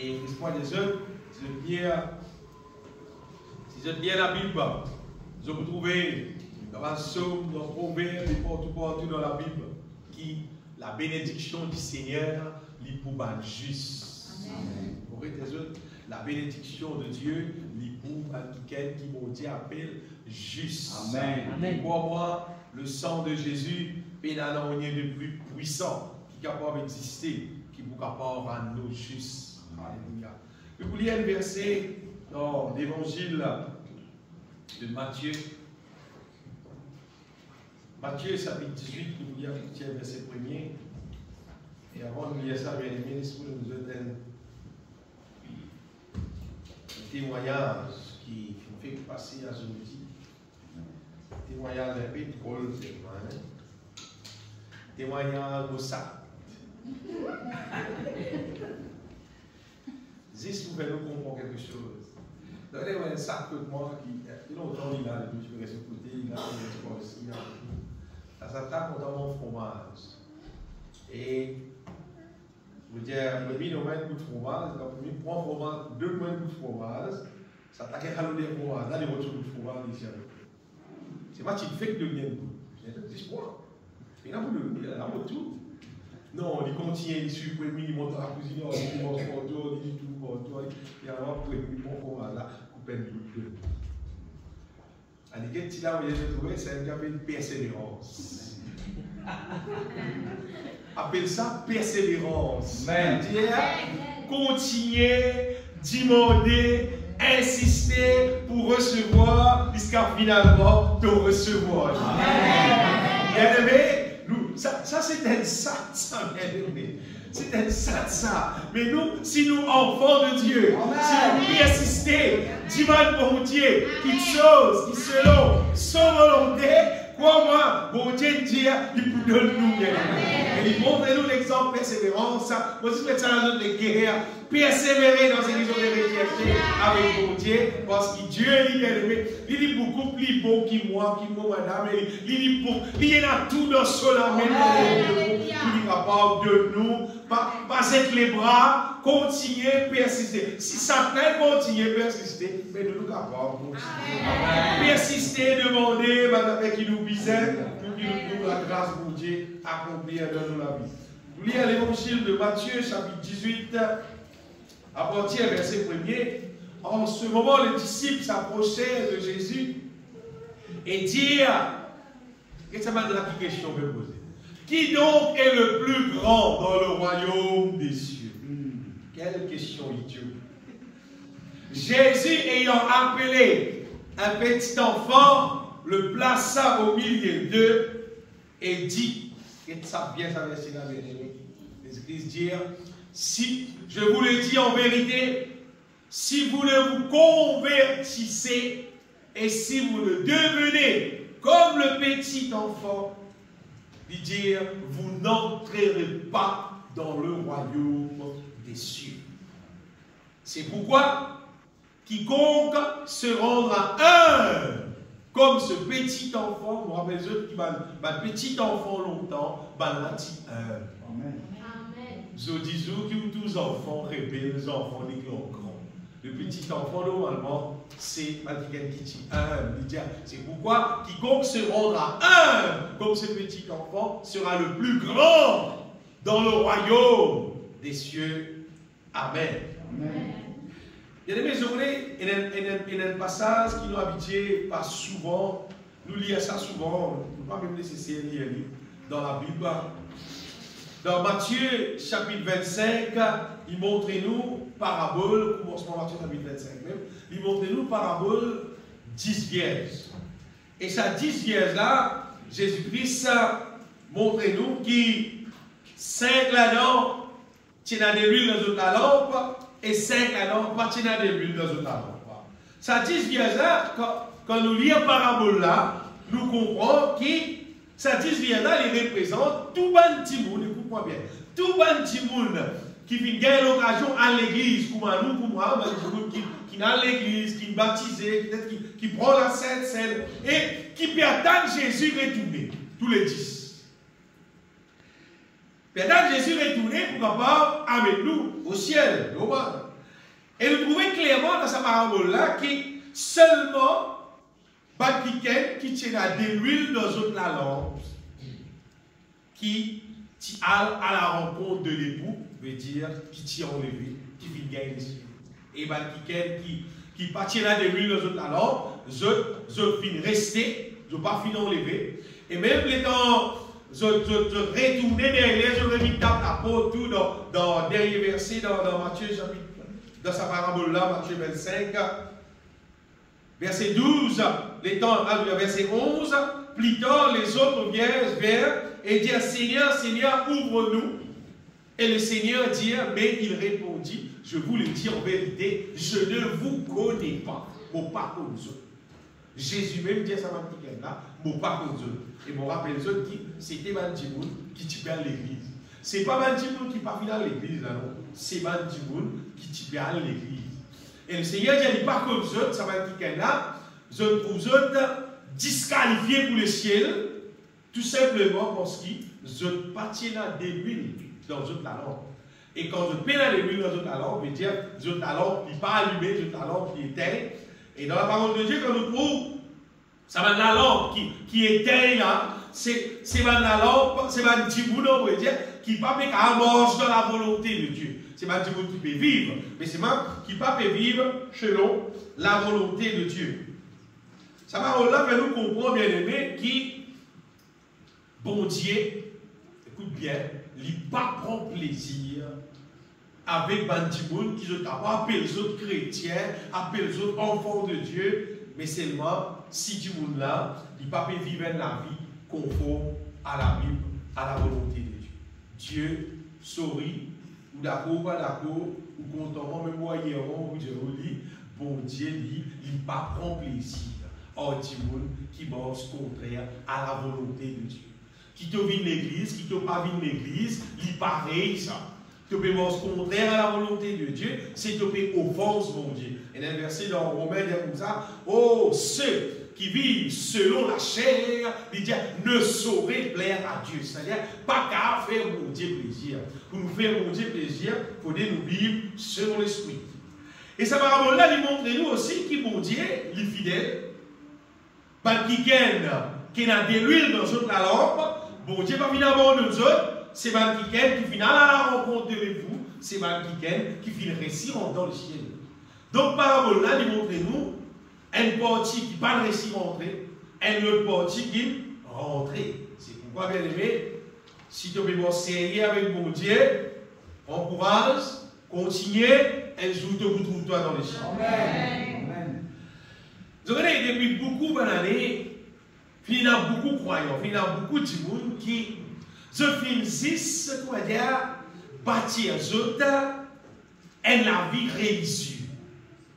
Et l'espoir des autres, si vous êtes bien la Bible, vous allez trouver dans la Somme, dans le Proverbe, et partout dans la Bible, qui la bénédiction du Seigneur lit pour ban juste. Vous voyez les autres, la bénédiction de Dieu lit pour quelqu'un qui mon Dieu appelle juste. Amen. Pour moi, le sang de Jésus est un rien de plus puissant qui est capable d'exister, qui est capable de rendre nous justes. Alléluia. Je vous lis un verset dans l'évangile de Matthieu. Matthieu, chapitre 18, nous lisons le verset 1er. Et avant de lire ça, bien aimé, l'Esprit nous donne un témoignage qui me fait passer à aujourd'hui. Un témoignage un peu drôle, c'est vrai. Témoignage au sac. Si vous pouvez nous comprendre quelque chose. Donnez-moi un sac de moi qui longtemps il a, depuis que je vais rester côté, il a un aussi. Ça s'attaque contre mon fromage. Et je veux dire, le premier nous met un coup de fromage, le premier prend fromage, deux mois de coup de fromage, ça attaque à l'eau de fromage, là les autres coups de fromage ici. C'est pas qu'il fait que de bien de goût. C'est quoi? Il a un retour. Non, il continue, il suit, il monte à la cuisine, il mange pour toi, il dit tout pour toi, il y a un peu de bon fromage là, couper une goutte de. Allez, qu'est-ce qu'il a trouvé? C'est un gars de persévérance. Appelle ça persévérance. C'est-à-dire, continuer, demander, insister pour recevoir jusqu'à finalement te recevoir. Bien aimé, ça c'est un sac, bien aimé. C'est un sac. Mais nous, si nous enfants de Dieu, si nous persistons, demandons pour Dieu quelque chose qui selon son volonté, crois-moi, bon Dieu dit, il peut donner nous bien. Et il montre nous l'exemple de persévérance. Moi, si vous faites ça dans notre guerre, persévérer dans ces questions de rechercher avec mon Dieu, parce que Dieu est bien aimé. Il est beaucoup plus beau que moi, madame. Il est dans tout dans son amour. Il est capable de nous passer les bras, continuer, persister. Si Satan continue, persister, mais nous sommes capables. Persister, demander, avec qui nous visait, pour qu'il nous trouve la grâce pour Dieu accomplir dans la vie. Vous lisez l'évangile de Matthieu, chapitre 18, à partir du verset 1er. En ce moment, les disciples s'approchaient de Jésus et dirent, et ça m'a donné la question que je vais poser. Qui donc est le plus grand dans le royaume des cieux? Quelle question idiote. Jésus ayant appelé un petit enfant, le plaça au milieu d'eux et dit, et ça bien ça verset là, les églises dire, si je vous le dis en vérité, si vous ne vous convertissez et si vous ne devenez comme le petit enfant, dit dire, vous n'entrerez pas dans le royaume des cieux. C'est pourquoi quiconque se rendra humble comme ce petit enfant, je me rappelle qui m'a petit enfant longtemps, m'a dit humble. Amen. Je dis que tous les enfants rebelles, les enfants les grands. Le petit enfant, normalement, c'est quelqu'un qui dit humble. C'est pourquoi quiconque se rendra humble comme ce petit enfant sera le plus grand dans le royaume des cieux. Amen. Amen. Il y a des journées, il y a un passage qui nous habitue pas souvent. Nous lisons ça souvent, pas même nécessaire de lire dans la Bible. Dans Matthieu chapitre 25, il montre-nous parabole, commencement Matthieu chapitre 25 même, il montre-nous parabole 10 vierges. Et ça 10 vierges là, Jésus-Christ montre-nous qui 5 là-dedans tiennent de l'huile dans la lampe et 5 là-dedans pas tiennent de l'huile dans la lampe. Ça 10 vierges là, quand nous lisons parabole là, nous comprenons que ça 10 vierges là, il représente tout le petit monde, écoute-moi bien, tout le petit monde qui vient gagner l'occasion à l'église, comme à nous, comme moi, qui est à l'église, qui est baptisé, qui prend la Sainte Seine, et qui peut attendre Jésus retourner, tous les 10. Pendant Jésus retourné pour capable avec nous au ciel. Et nous trouvons clairement dans sa parabole-là que seulement quelqu'un qui tient de l'huile dans la lampe, qui a à la rencontre de l'époux, veut dire qui tient enlevé, qui vient gagner les cieux. Et quelqu'un qui pas tient de l'huile dans la lampe, je fin rester, je pas fin enlever. Et même les temps, je retourner derrière, je remis la peau tout dans dernier verset dans Matthieu chapitre, dans sa parabole là, Matthieu 25, verset 12, verset 11, plus tard les autres viennent vers et disent Seigneur, Seigneur, ouvre-nous. Et le Seigneur dit, mais il répondit, je vous le dis en vérité, je ne vous connais pas, mon pas comme vous. Jésus même dit à sa matin là, mon pas comme vous. Et mon rappel qui c'était Bandimoun qui tue à l'église. C'est pas Bandimoun qui part dans l'église, non. C'est Bandimoun qui tue à l'église. Et le Seigneur dit, pas comme vous, ça va dire là, je vous disqualifié pour le ciel, tout simplement parce que je partis dans des huiles dans votre talent. Et quand je paie dans des huiles dans votre talent, veut dire, votre talent qui n'est pas allumé, votre talent qui est éteint. Et dans la parole de Dieu, quand nous trouvons, ça va la lampe qui est éteint là, c'est la lampe, c'est un petit bout, on veut dire, qui ne peut pas marcher dans la volonté de Dieu. C'est pas un petit bout qui peut vivre, mais c'est moi qui ne peut pas vivre selon la volonté de Dieu. Sa parole-là fait nous comprendre, bien aimé, qui, bon Dieu, écoute bien, il ne pas prend plaisir avec Bandimoun qui se appelle les autres chrétiens, appelle les autres enfants de Dieu, mais seulement si du monde là, il ne peut pas vivre la vie conforme à la Bible, à la volonté de Dieu. Dieu sourit, ou d'accord, pas d'accord, ou content, même moyen, ou Dieu lit, bon Dieu dit, il ne pas prend plaisir au monde qui marche contraire à la volonté de Dieu. Qui te vient l'église, qui te pas vient l'église, il pareil ça. Tu peux marcher contraire à la volonté de Dieu, c'est tu peux offense mon Dieu. Et dans le verset dans Romains, il dit comme ça, oh, ceux qui vivent selon la chair, il dit, ne sauraient plaire à Dieu. C'est-à-dire, pas qu'à faire mon Dieu plaisir. Pour nous faire mon Dieu plaisir, il faut nous vivre selon l'esprit. Et cette parabole-là, il montre nous aussi que mon Dieu, il est fidèle, qui a de l'huile dans notre lampe, bon Dieu va venir abandonner nous autres, c'est quelqu'un qui vient à la rencontre de vous, c'est quelqu'un qui vient réussir dans le ciel. Donc, parabole là, il montre nous une partie qui pas réussir à rentrer, une autre partie qui rentre. C'est pourquoi, bien aimé, si tu veux être sérieux avec mon Dieu, encourage, continue, un jour tu vous trouves toi dans le ciel. Amen. Vous savez, depuis beaucoup d'années, il y a beaucoup de croyants, il y a beaucoup de gens qui se finissent, comment dire, bâtir la vie réussie,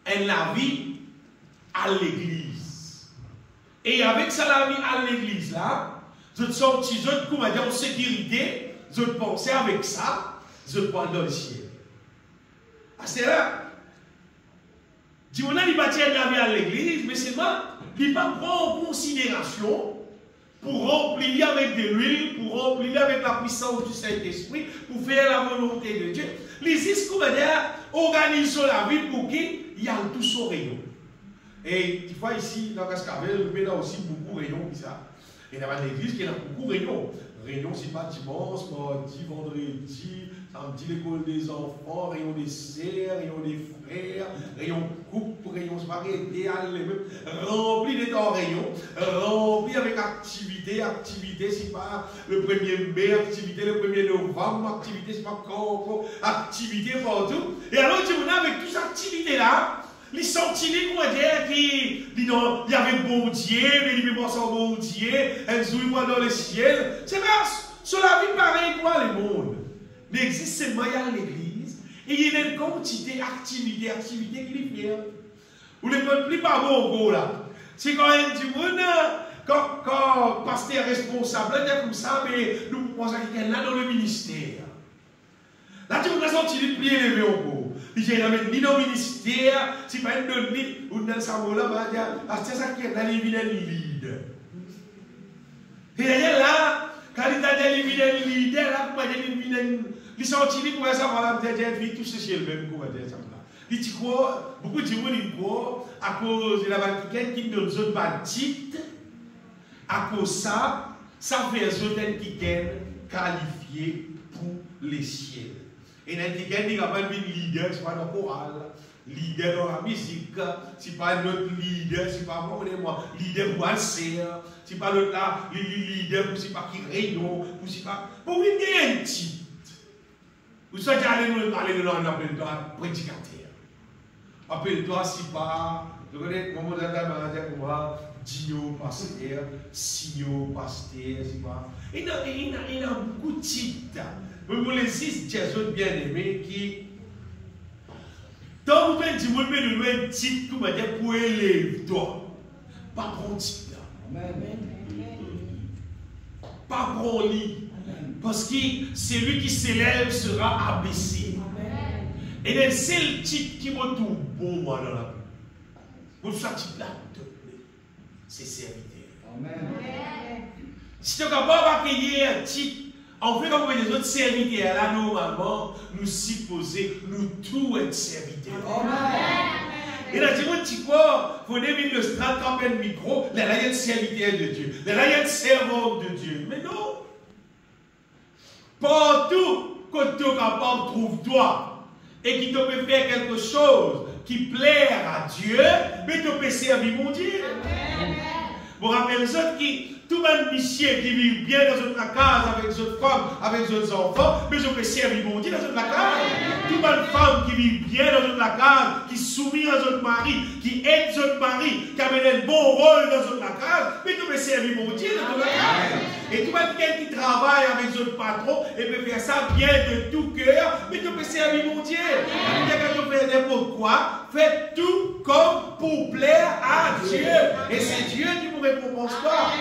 la vie à l'église. Et avec ça, la vie à l'église, là, je sens que je comment dire, en sécurité, je pensais avec ça, je prends dans le ciel. C'est là, dis-moi, il bâtir la vie à l'église, mais c'est moi. Il ne pas prendre en considération pour remplir avec de l'huile, pour remplir avec la puissance du Saint-Esprit, pour faire la volonté de Dieu. Les organisent la vie pour qu'il y ait tout son rayon. Et des fois ici, dans Cascavel, nous avons aussi beaucoup de rayons. Et dans l'église, il y a beaucoup de rayons. Rayon, c'est pas dimanche, mardi, vendredi, samedi, l'école des enfants, rayon des sœurs, rayon des frères, rayon couple, rayon spaghetti, rempli de temps rayon, rempli avec activité, c'est pas le 1er mai, activité le 1er novembre, activité, c'est pas encore, activité partout. Et alors, tu vois, avec toute cette activité-là, les sentinelles, comment dire, qui disent non, il y avait bon Dieu, mais il me sans bon Dieu, un jour, moi dans le ciel. C'est pas sur la vie pareil, quoi, le monde. Il existe seulement à l'église, et il y a une quantité d'activité qui est fait. Ou les plus pas bon, là. C'est quand même du monde, quand le pasteur responsable, il est comme ça, mais nous pensons qu'il y a là dans le ministère. Là, tu vois, senti les plus élevés au cours. Il y a ni dans le ministère, c'est pas une donnée, ou dans le savoir là, c'est ça qui est dans les vilains lead. Et là, Quand il a dit qu'il est leader, là, il sortit, il pouvait savoir la vie, tout ceci est le même coup. Il dit quoi? Beaucoup de gens disent quoi? À cause de la Vatican qui donne zone petite, à cause de ça, ça fait zone qui est qualifiée pour les ciels. Et dans le cas, il n'y a pas de leader, ce n'est pas dans le choral, leader dans la musique, ce n'est pas notre leader, ce n'est pas moi, leader pour Alcer, ce n'est pas notre leader pour ce n'est pas qui rayon, pour ce n'est pas. Pour vous, il y a un titre. Vous savez, allez nous parler de l'on appelle toi prédicateur. Appelle-toi si pas, je connais comment vous avez pour moi, Dio pasteur, Sio pasteur, si pas. Il y a beaucoup de titres. Vous les 6 Jésus bien-aimés qui, tant que tu veux me un titre pour élève toi, pas prendre titre. Pas prendre lit. Parce que celui qui s'élève sera abaissé. Et le seul titre qui me trouve bon moi dans la vie, pour ce titre-là, c'est serviteur. Si tu es capable d'accueillir un titre, en fait, comme les autres serviteurs, là, normalement, nous supposons, nous tous être serviteurs. Et là, tu dis quoi? Il faut deviner le strat, camper le micro, là, il y a un serviteur de Dieu, là, il y a un servant de Dieu. Mais non! Partout, quand tu es capable, trouve-toi. Et qui te peut faire quelque chose qui plaît à Dieu, mais tu peux servir mon Dieu. Vous rappelez les autres qui, tout le monde qui vit bien dans une case avec d'autres femmes, avec d'autres enfants, mais je peux servir mon Dieu dans une case. Tout le monde femme qui vit bien dans une case, qui soumet à son mari, qui aide son mari, qui amène un bon rôle dans une case, mais tu peux servir mon Dieu dans une case. Et tout le monde qui travaille avec son patron et peut faire ça bien de tout cœur, mais tu peux servir mon Dieu. Quand tu fais n'importe quoi, fais tout comme pour plaire à Dieu. Et c'est Dieu qui vous récompense pas.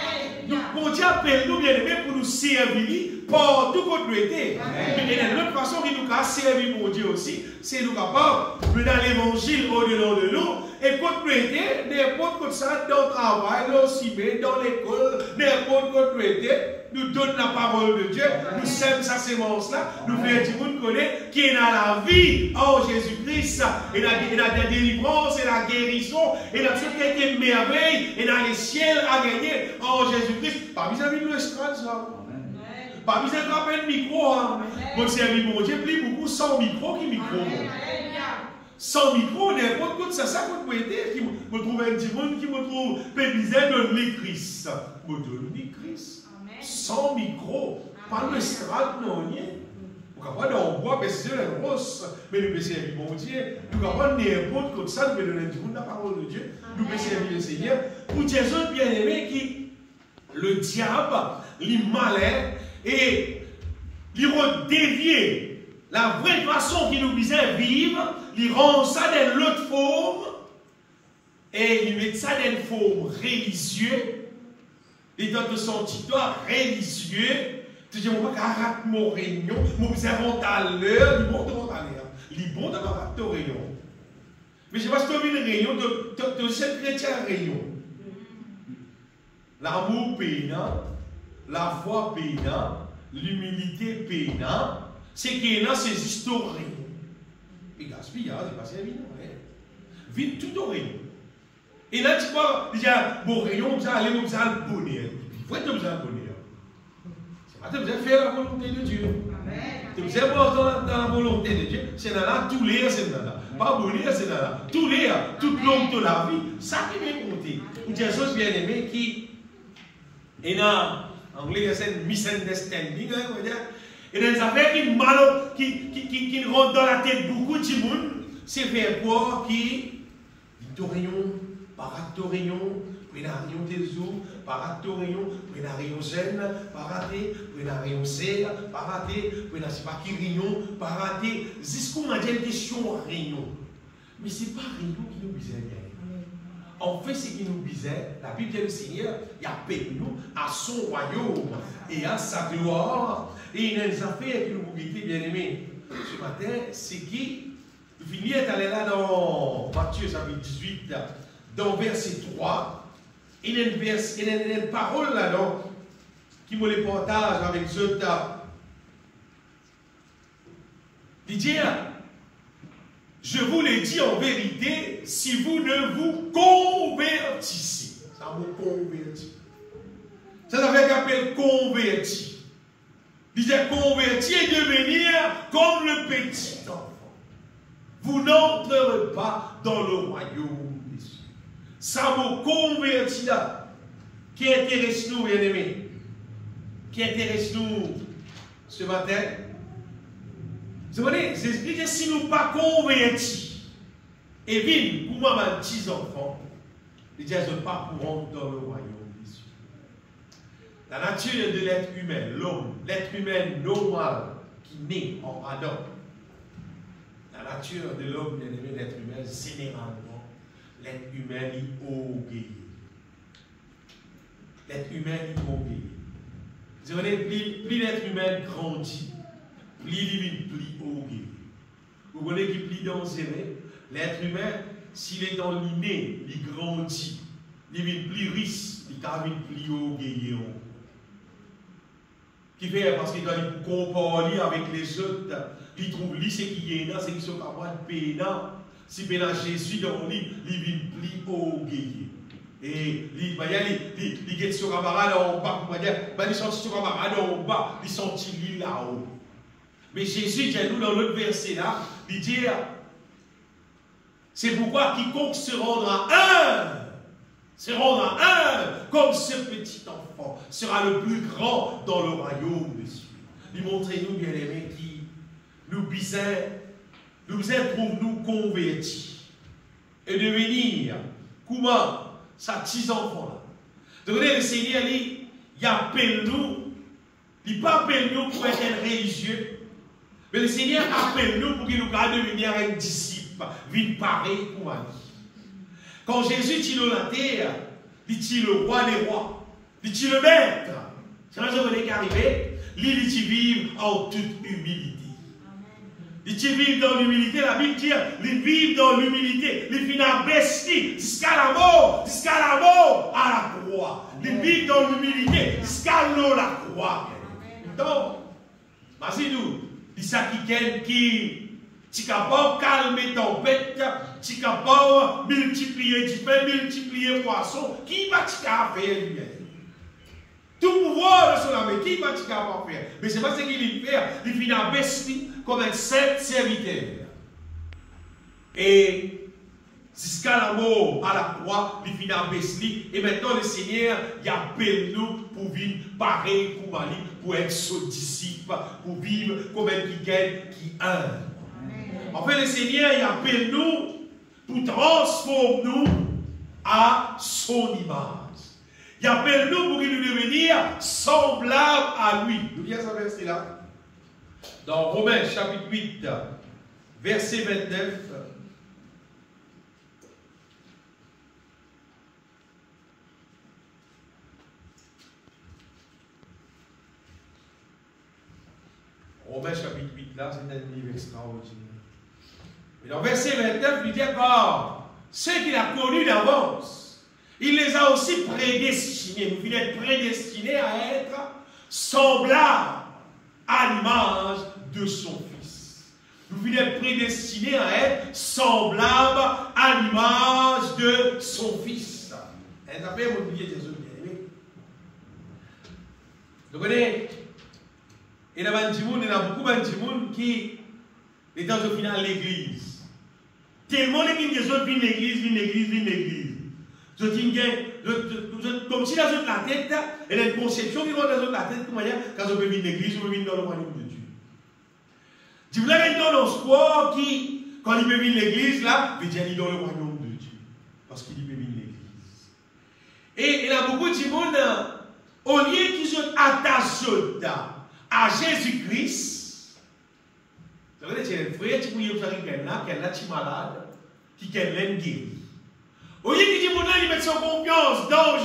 Donc, mon Dieu appelle nous bien aimés pour nous servir partout où nous étions. Mais de l'autre façon, il nous a servi mon Dieu aussi, c'est nous capables de dans l'évangile au-delà de nous. Et quand nous étions, n'importe quoi ça, dans le travail, dans le cimetière, dans l'école, n'importe quoi nous étions, nous donne la parole de Dieu, nous sèmes sa sémence-là, nous faisons du monde connaître qui est dans la vie en Jésus-Christ, et dans la délivrance, et la guérison, et dans toutes les merveilles, et dans les ciels à gagner en Jésus-Christ. Pas besoin de nous estrade, ça. Pas besoin de frapper le micro. Mon service, mon Dieu, plus beaucoup sans micro qui micro. Sans micro, n'importe quoi, ça qu'on peut aider, qui me trouve un petit monde qui me trouve pépisé de l'Église. Me donne l'Église. Sans micro, pas le strade, non, rien. Vous comprenez, on voit, mais c'est la grosse, mais nous pouvons servir mon Dieu. Nous comprenez, n'importe quoi, ça, nous pouvons donner du monde la parole de Dieu. Nous pouvons servir le Seigneur. Pour Jésus bien-aimé, qui, le diable, les malins, et il redévier la vraie façon qu'il nous disait vivre, il rend ça dans l'autre forme, et il met ça dans une forme religieuse. Et dans de son titre religieux, tu dis, moi, caractère mon réunion, mon observant à l'heure, il monte à l'heure. Il monte à la réunion. Mais je ne sais pas si tu as vu une réunion de cette chrétien réunion. L'amour payant, la foi payant, l'humilité payant, c'est qu'il y a ces histoires. Et gaspillage, c'est pas servir, vite tout au rayon. Et là, tu vois, déjà, bon rayon, vous allez, vous allez le bonheur. Vous êtes besoin de bonheur. C'est pas besoin de faire la volonté de Dieu. Tu besoin de dans la volonté de Dieu. C'est dans là, tous les c'est dans là. Pas bonheur, c'est dans là. Tous les tout le long de la vie. Ça qui vient compter. Pour dire chose bien aimée qui est dans, en anglais, c'est une misunderstanding, on va dire. Et dans les affaires qui rentrent dans la tête beaucoup de monde, c'est faire quoi qui, victorion, paratorion, prenarion des eaux, paratorion, prenarion gêne, paraté, prenarion serre, paraté, prenarion pas qui réunion, paraté, jusqu'où m'a dit une question réunion. Mais ce n'est pas réunion qui nous bisait. En fait, ce qui nous bisait, la Bible dit le Seigneur, il appelle nous à son royaume et à sa gloire. Et il y a des affaires qui nous guident, bien aimés. Ce matin, c'est qui, Vini est allé là dans Matthieu chapitre 18, dans verset 3. Il y a une parole là-dedans qui me les partage avec eux. Il dit, je vous l'ai dit en vérité, si vous ne vous convertissez. Ça vous convertit. Ça veut dire qu'appelle converti. Il disait converti et devenir comme le petit enfant. Vous n'entrerez pas dans le royaume des cieux. Ça vous convertit là. Qui intéresse nous, bien-aimés? Qui intéresse nous ce matin? Vous voyez, c'est si nous ne sommes pas convertis et vivons pour moi, mes petits enfants, ils disent ne pas pour rentrer dans le royaume des cieux. La nature de l'être humain, l'homme, l'être humain normal qui naît en Adam, la nature de l'homme, l'être humain, généralement, l'être humain est orgueilleux. L'être humain est orgueilleux. Vous voyez, plus l'être humain grandit, plus il est plus orgueilleux. Vous voyez qu'il est plus dangereux. L'être humain, s'il est dans l'inné, il grandit, il est plus riche, il est plus orgueilleux. Qui fait parce qu'il doit comparer avec les autres, il trouve lui ce qui est là, c'est qu'ils sont capables de payer là. Si bien Jésus dans lui, il est plus orgueilleux. Et il est sur camarade en bas, il sont sur camarade en bas, il sont là-haut. Mais Jésus dit nous dans l'autre verset là, il dit c'est pourquoi quiconque se rendra un comme ce petit enfant sera le plus grand dans le royaume des cieux. Lui montrez-nous, bien-aimés, qui nous pour nous convertir et devenir comment ça petits enfants là. Donc le Seigneur il appelle nous, il ne pas appelle nous pour être religieux, mais le Seigneur appelle nous pour qu'il nous garde devenir un disciple, vite pareil pour lui. Quand Jésus dit dans la terre, il dit le roi des rois, il dit le maître. C'est là que vous voulez qu'arriver, il dit vivre en toute humilité. Il dit vivre dans l'humilité, la Bible dit, il vit dans l'humilité, il finit à baisser jusqu'à la mort à la croix. Il vit dans l'humilité jusqu'à la croix. Donc, vas-y-nous, il s'agit qui est capable de calmer tempête, qui est capable de multiplier du pain, multiplier poisson, qui va faire lui-même? Tout pouvoir de son âme, qui va faire? Mais c'est pas ce qu'il fait, il finit à baisser comme un saint serviteur. Et jusqu'à la mort à la croix, il finit à baisser. Et maintenant, le Seigneur, il appelle nous pour vivre pareil comme Ali, pour être son disciple, pour vivre comme un qui gagne, qui aime. En fait, le Seigneur, il appelle nous pour transformer nous à son image. Il appelle nous pour nous devenir semblables à lui. Vous voyez ce verset-là? Dans Romains chapitre 8, verset 29. Romains chapitre 8, là, c'est un livre extraordinaire. Et dans verset 29, il dit encore, ceux qu'il a connus d'avance, il les a aussi prédestinés. Nous venons être prédestinés à être semblables à l'image de son Fils. Nous venons être prédestinés à être semblables à l'image de son Fils. Et ça fait oublier des autres bien-aimés. Vous voyez, il y a beaucoup de gens qui est dans le final l'église. Tellement les gens viennent l'église. Comme si dans la tête, il y a une conception qui va dans la tête, comment dire, quand on peut venir l'église, on peut venir dans le royaume de Dieu. Tu voulais une tendance quoi qui, quand il peut venir l'église, là, il veut dire qu'il est dans le royaume de Dieu. Parce qu'il peut venir l'église. Et il y a beaucoup de gens, au lieu qu'ils sont attachés à Jésus-Christ, vous savez, c'est un frère qui peut y avoir quelqu'un qui est malade, qui est guéri. Au lieu qu'il met son confiance dans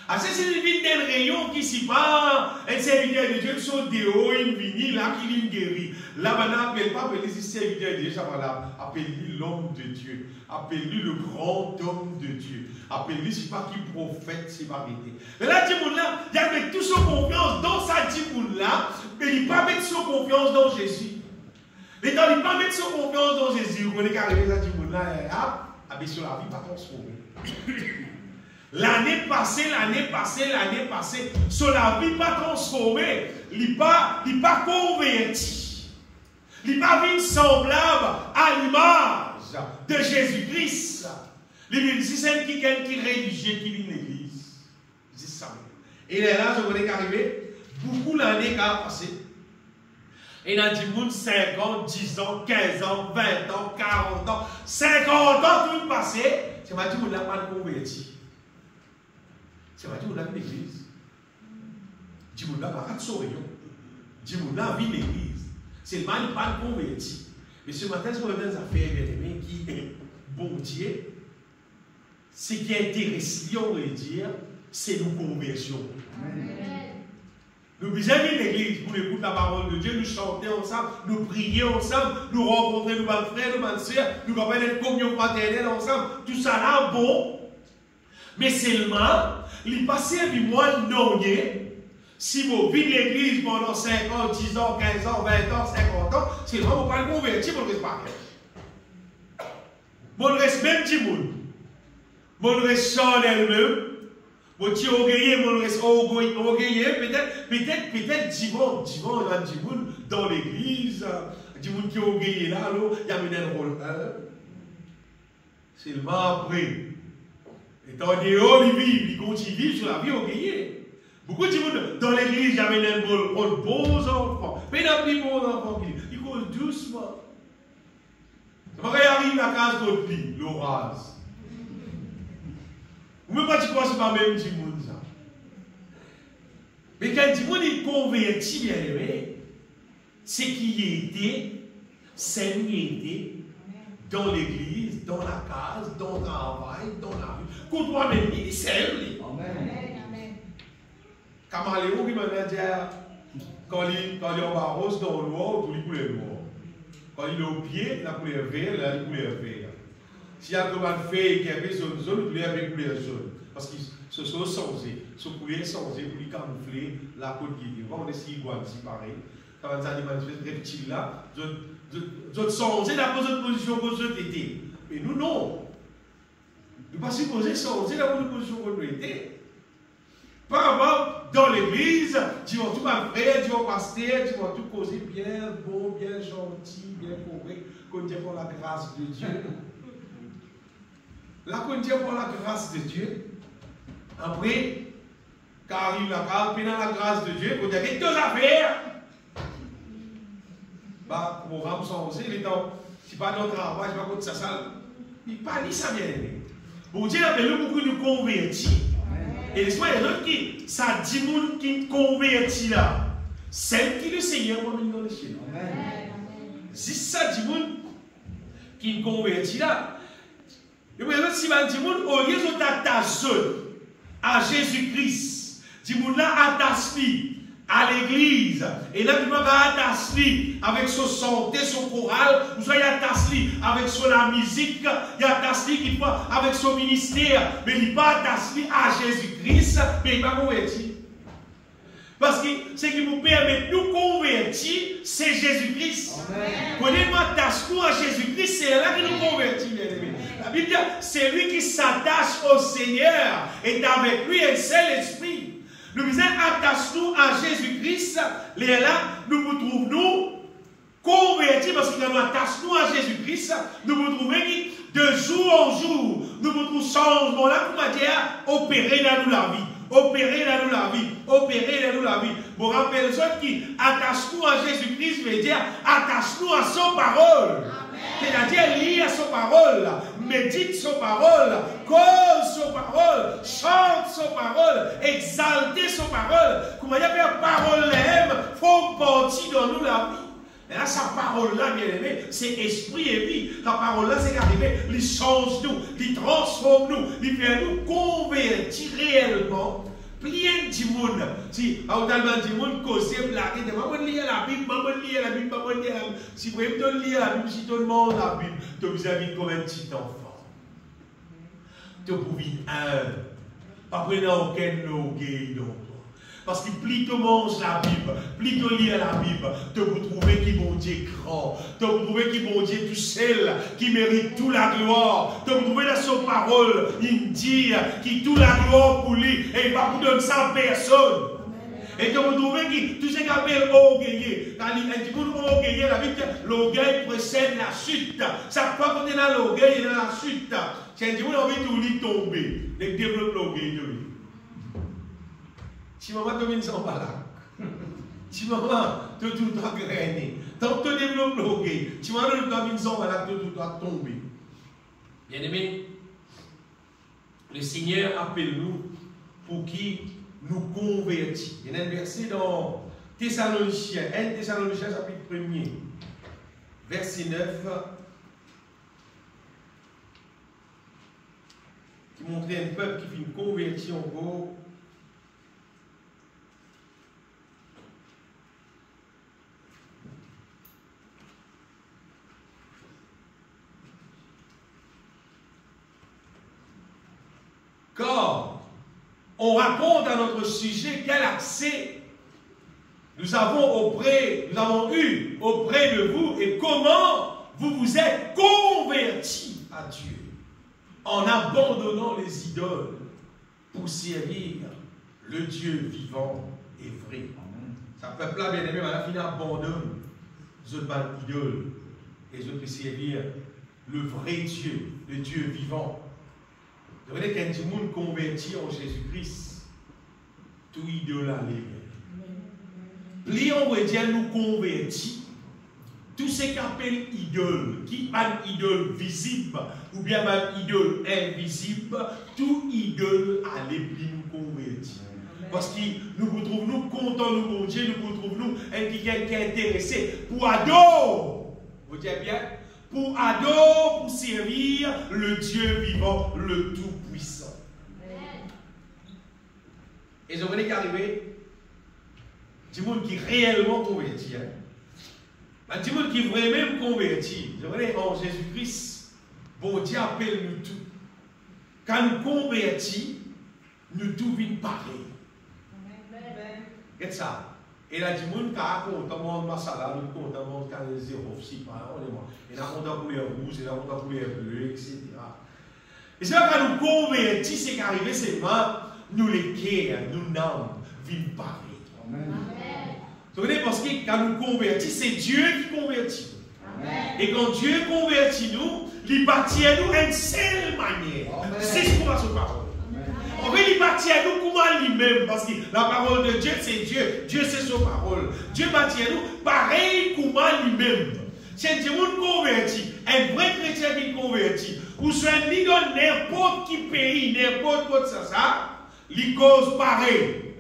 Ah, c'est une rayon qui s'y part, un serviteur de Dieu, son déo, une vini, là, qui vient guérir. Là, maintenant, appelle pas, appelle les serviteurs de Dieu, ça va là, appelle-lui l'homme de Dieu, appelle-lui le grand homme de Dieu, appelle-lui, c'est pas qui prophète, c'est pas vérité. Mais là, Dimoun-là, il a mis toute son confiance dans sa Dimoun-là, mais il n'a pas mis son confiance dans Jésus. Mais quand il n'a pas mis son confiance dans Jésus, vous connaissez qu'arriver à Dimoun-là, bien sûr, la vie pas transformée. L'année passée, sur la vie pas transformée, il pas converti. Il pas vu semblable à l'image de Jésus-Christ. Il dit, c'est quelqu'un qui est religieux, qui vit l'église. C'est ça. Et là, je voulais qu'arriver, beaucoup l'année qui a passé. Et dans du monde 5 ans, 10 ans, 15 ans, 20 ans, 40 ans, 50 ans, tout passé, c'est pas dit qu'on n'a pas converti. C'est pas dit qu'on a vu l'église. Dit qu'on n'a pas de sourire. Dit qu'on a vu l'église. C'est le mal pas converti. Mais ce matin, ce qu'on a des affaires, bien aimé, qui est bon Dieu, ce qui intéresse, on va dire, c'est nos conversions. Nous visons l'église pour écouter la parole de Dieu, nous chanter ensemble, nous prier ensemble, nous rencontrer nos frères, nos sœurs, nous avoir une communion fraternelle ensemble. Tout ça là, bon. Mais seulement, il passe à moi non. Si vous vivez l'église pendant 5 ans, 10 ans, 15 ans, 20 ans, 50 ans, c'est vraiment vous ne pouvez pas convertir, vous ne restez pas. Vous ne restez même petit monde. Vous ne restez elle-même. Vous êtes orgueilleux, vous ne restez orgueilleux. Peut-être 10 monde dans l'église, 10 monde qui est orgueilleux là, il y a un rôle. C'est le mal après. Étant dehors, il continue sur la vie orgueilleuse. Beaucoup de gens dans l'église, il y avait un rôle beaux enfants. Mais il y a des bons enfants qui courent doucement. Quand il arrive à la case d'autre lit, l'orage. Vous ne pouvez pas dire que ce n'est pas même petit monde ça. Mais quand petit monde est converti, bien aimé, c'est qu'il était, c'est qu'il était dans l'église, dans la case, dans le travail, dans la rue. Quand toi-même, il sait lui. Amen. Caméléon qui m'a dit, quand il est en barros dans le noir, tout les couleurs noires. Quand il est au pied, la couleur verte, la couleur verte. S'il y a comme un fait qui est zone, il y a une couleur jaune. Parce qu'ils se sont changés. Ce couleur changé pour lui camoufler la côte guidée. On est si igual, si pareil. Quand les animaux reptiles là, ils ont changé la position que vous étiez. Mais nous, non. Nous ne sommes pas supposés changer la position que nous étions. Par rapport dans l'église, tu vas tout frère, tu vas pasteur, tu vas tout causer bien, bon, bien gentil, bien correct, qu'on dit pour la grâce de Dieu. Là, qu'on dit pour la grâce de Dieu. Après, quand arrive la grâce, puis dans la grâce de Dieu, qu'on dit avec deux affaires. Bah, mon rame changé, les temps, si pas notre travail, je ne sais pas contre ça, il parle ça bien aimé. Pour dire, mais nous, beaucoup nous convertis. Et laisse-moi, il y a d'autres qui, ça dit moun qui convertit là. Celle qui le Seigneur m'a mis dans le ciel. Si ça dit moun qui convertit là, et vous voyez, si ça dit moun, au lieu de t'attacher à Jésus-Christ, dit moun là attache-lui à l'église, et là, tu vas attacher avec son santé, son choral, ou soit il attaché avec son la musique, il attaché avec son ministère, mais il n'est pas attaché à Jésus-Christ, mais il n'est pas converti. Parce que ce qui vous permet de nous convertir, c'est Jésus-Christ. Quand nous attachons à Jésus-Christ, c'est là que nous convertis, bien aimés. La Bible dit, c'est lui qui s'attache au Seigneur, et avec lui un seul esprit. Nous disons, attache-nous à Jésus-Christ. Là, nous nous trouvons convertis parce que nous attachons à Jésus-Christ. Nous nous trouvons de jour en jour. Nous nous trouvons changement là pour dire opérer là nous la vie. Opérer là nous la vie. Opérer là nous la vie. Vous rappelez ceux qui attachent-nous à Jésus-Christ, veut dire attache-nous à son parole. C'est-à-dire lié à son parole, médite son parole, cause son parole, chante son parole, exalte son parole. Comment dire que parole l'aime, faut partie dans nous la vie. Et là, sa parole-là, bien aimé, c'est esprit et vie. La parole-là, c'est qu'arriver, il change nous, il transforme nous, il fait nous convertir réellement plein de monde. Si, à tellement de monde, causer, blaguer, maman lire la Bible, maman lire la Bible, maman lire la Bible. Si vous voulez lire la Bible, si tout le monde la Bible, vous avez comme un petit enfant. Tu pouvez après, il n'y a aucun logué. Parce que plus tu manges la Bible, plus tu lis la Bible, tu peux trouver qui bon Dieu grand, tu peux trouver qui bon Dieu tout seul, qui mérite toute la gloire, tu peux trouver dans son parole, il dit qui toute la gloire pour lui, et il va vous donner ça à personne. Et tu peux trouver qui, tout ce qu'on appelle orgueilleux, quand il dit orgueilleux, la Bible dit l'orgueil précède la chute. Chaque fois qu'on est dans l'orgueil, il est dans la chute. C'est un dit, on a envie de tout tomber, et développer l'orgueil de lui. Si maman te met sans balak, si maman te tout doit grainer, tant que tu développes l'orgueil, si maman te met sans balak, tout doit tomber. Bien aimé, le Seigneur appelle nous pour qu'il nous convertisse. Il y a un verset dans Thessaloniciens, 1 Thessaloniciens chapitre 1er, verset 9, qui montrait un peuple qui finit converti en gros. Car on raconte à notre sujet quel accès nous avons eu auprès de vous et comment vous vous êtes convertis à Dieu en abandonnant les idoles pour servir le Dieu vivant et vrai. Ça peuple-là, bien aimé, à la fin, abandonne les autres idoles et les autres servir le vrai Dieu, le Dieu vivant. Vous voyez qu'un monde converti en Jésus-Christ, tout idole à l'éveil. Plus on veut dire nous convertis, tout ce qu'on appelle idole, qui est une idole visible ou bien une idole invisible, tout idole à l'éveil nous convertit. Parce que nous vous trouvons nous contents, nous bon Dieu, nous vous trouvons nous quelqu'un qui est intéressé pour adorer. Vous dites bien? Pour adorer, pour servir le Dieu vivant, le Tout-Puissant. Et je voulais qu'arriver, du monde qui est réellement converti. Du monde qui est vraiment converti. Je voulais en Jésus-Christ, bon Dieu appelle nous tout. Quand nous convertis, nous tout vient pareil. Qu'est-ce ça? Et là, du monde qui a compté de masala, nous comptons quand les zéros, si pas, on est mort. Et là, on a couleur rouge, et là, on a couleur bleue, etc. Et c'est là quand nous convertis, c'est qu'arrivé, c'est moi, nous les cœurs, nous n'âmes, vivent pareil. Amen. Vous voyez, parce que quand nous convertis, c'est Dieu qui convertit. Amen. Et quand Dieu convertit nous, il bâtit à nous une seule manière. C'est ce qu'on va se parler. En fait, il bâtit à nous comment lui-même, parce que la parole de Dieu, c'est Dieu. Dieu, c'est sa parole. Dieu bâtit à nous pareil comment lui-même. C'est Dieu qui convertit. Un vrai chrétien qui convertit. Ou soit ni dans n'importe qui pays, n'importe quoi ça, il cause pareil.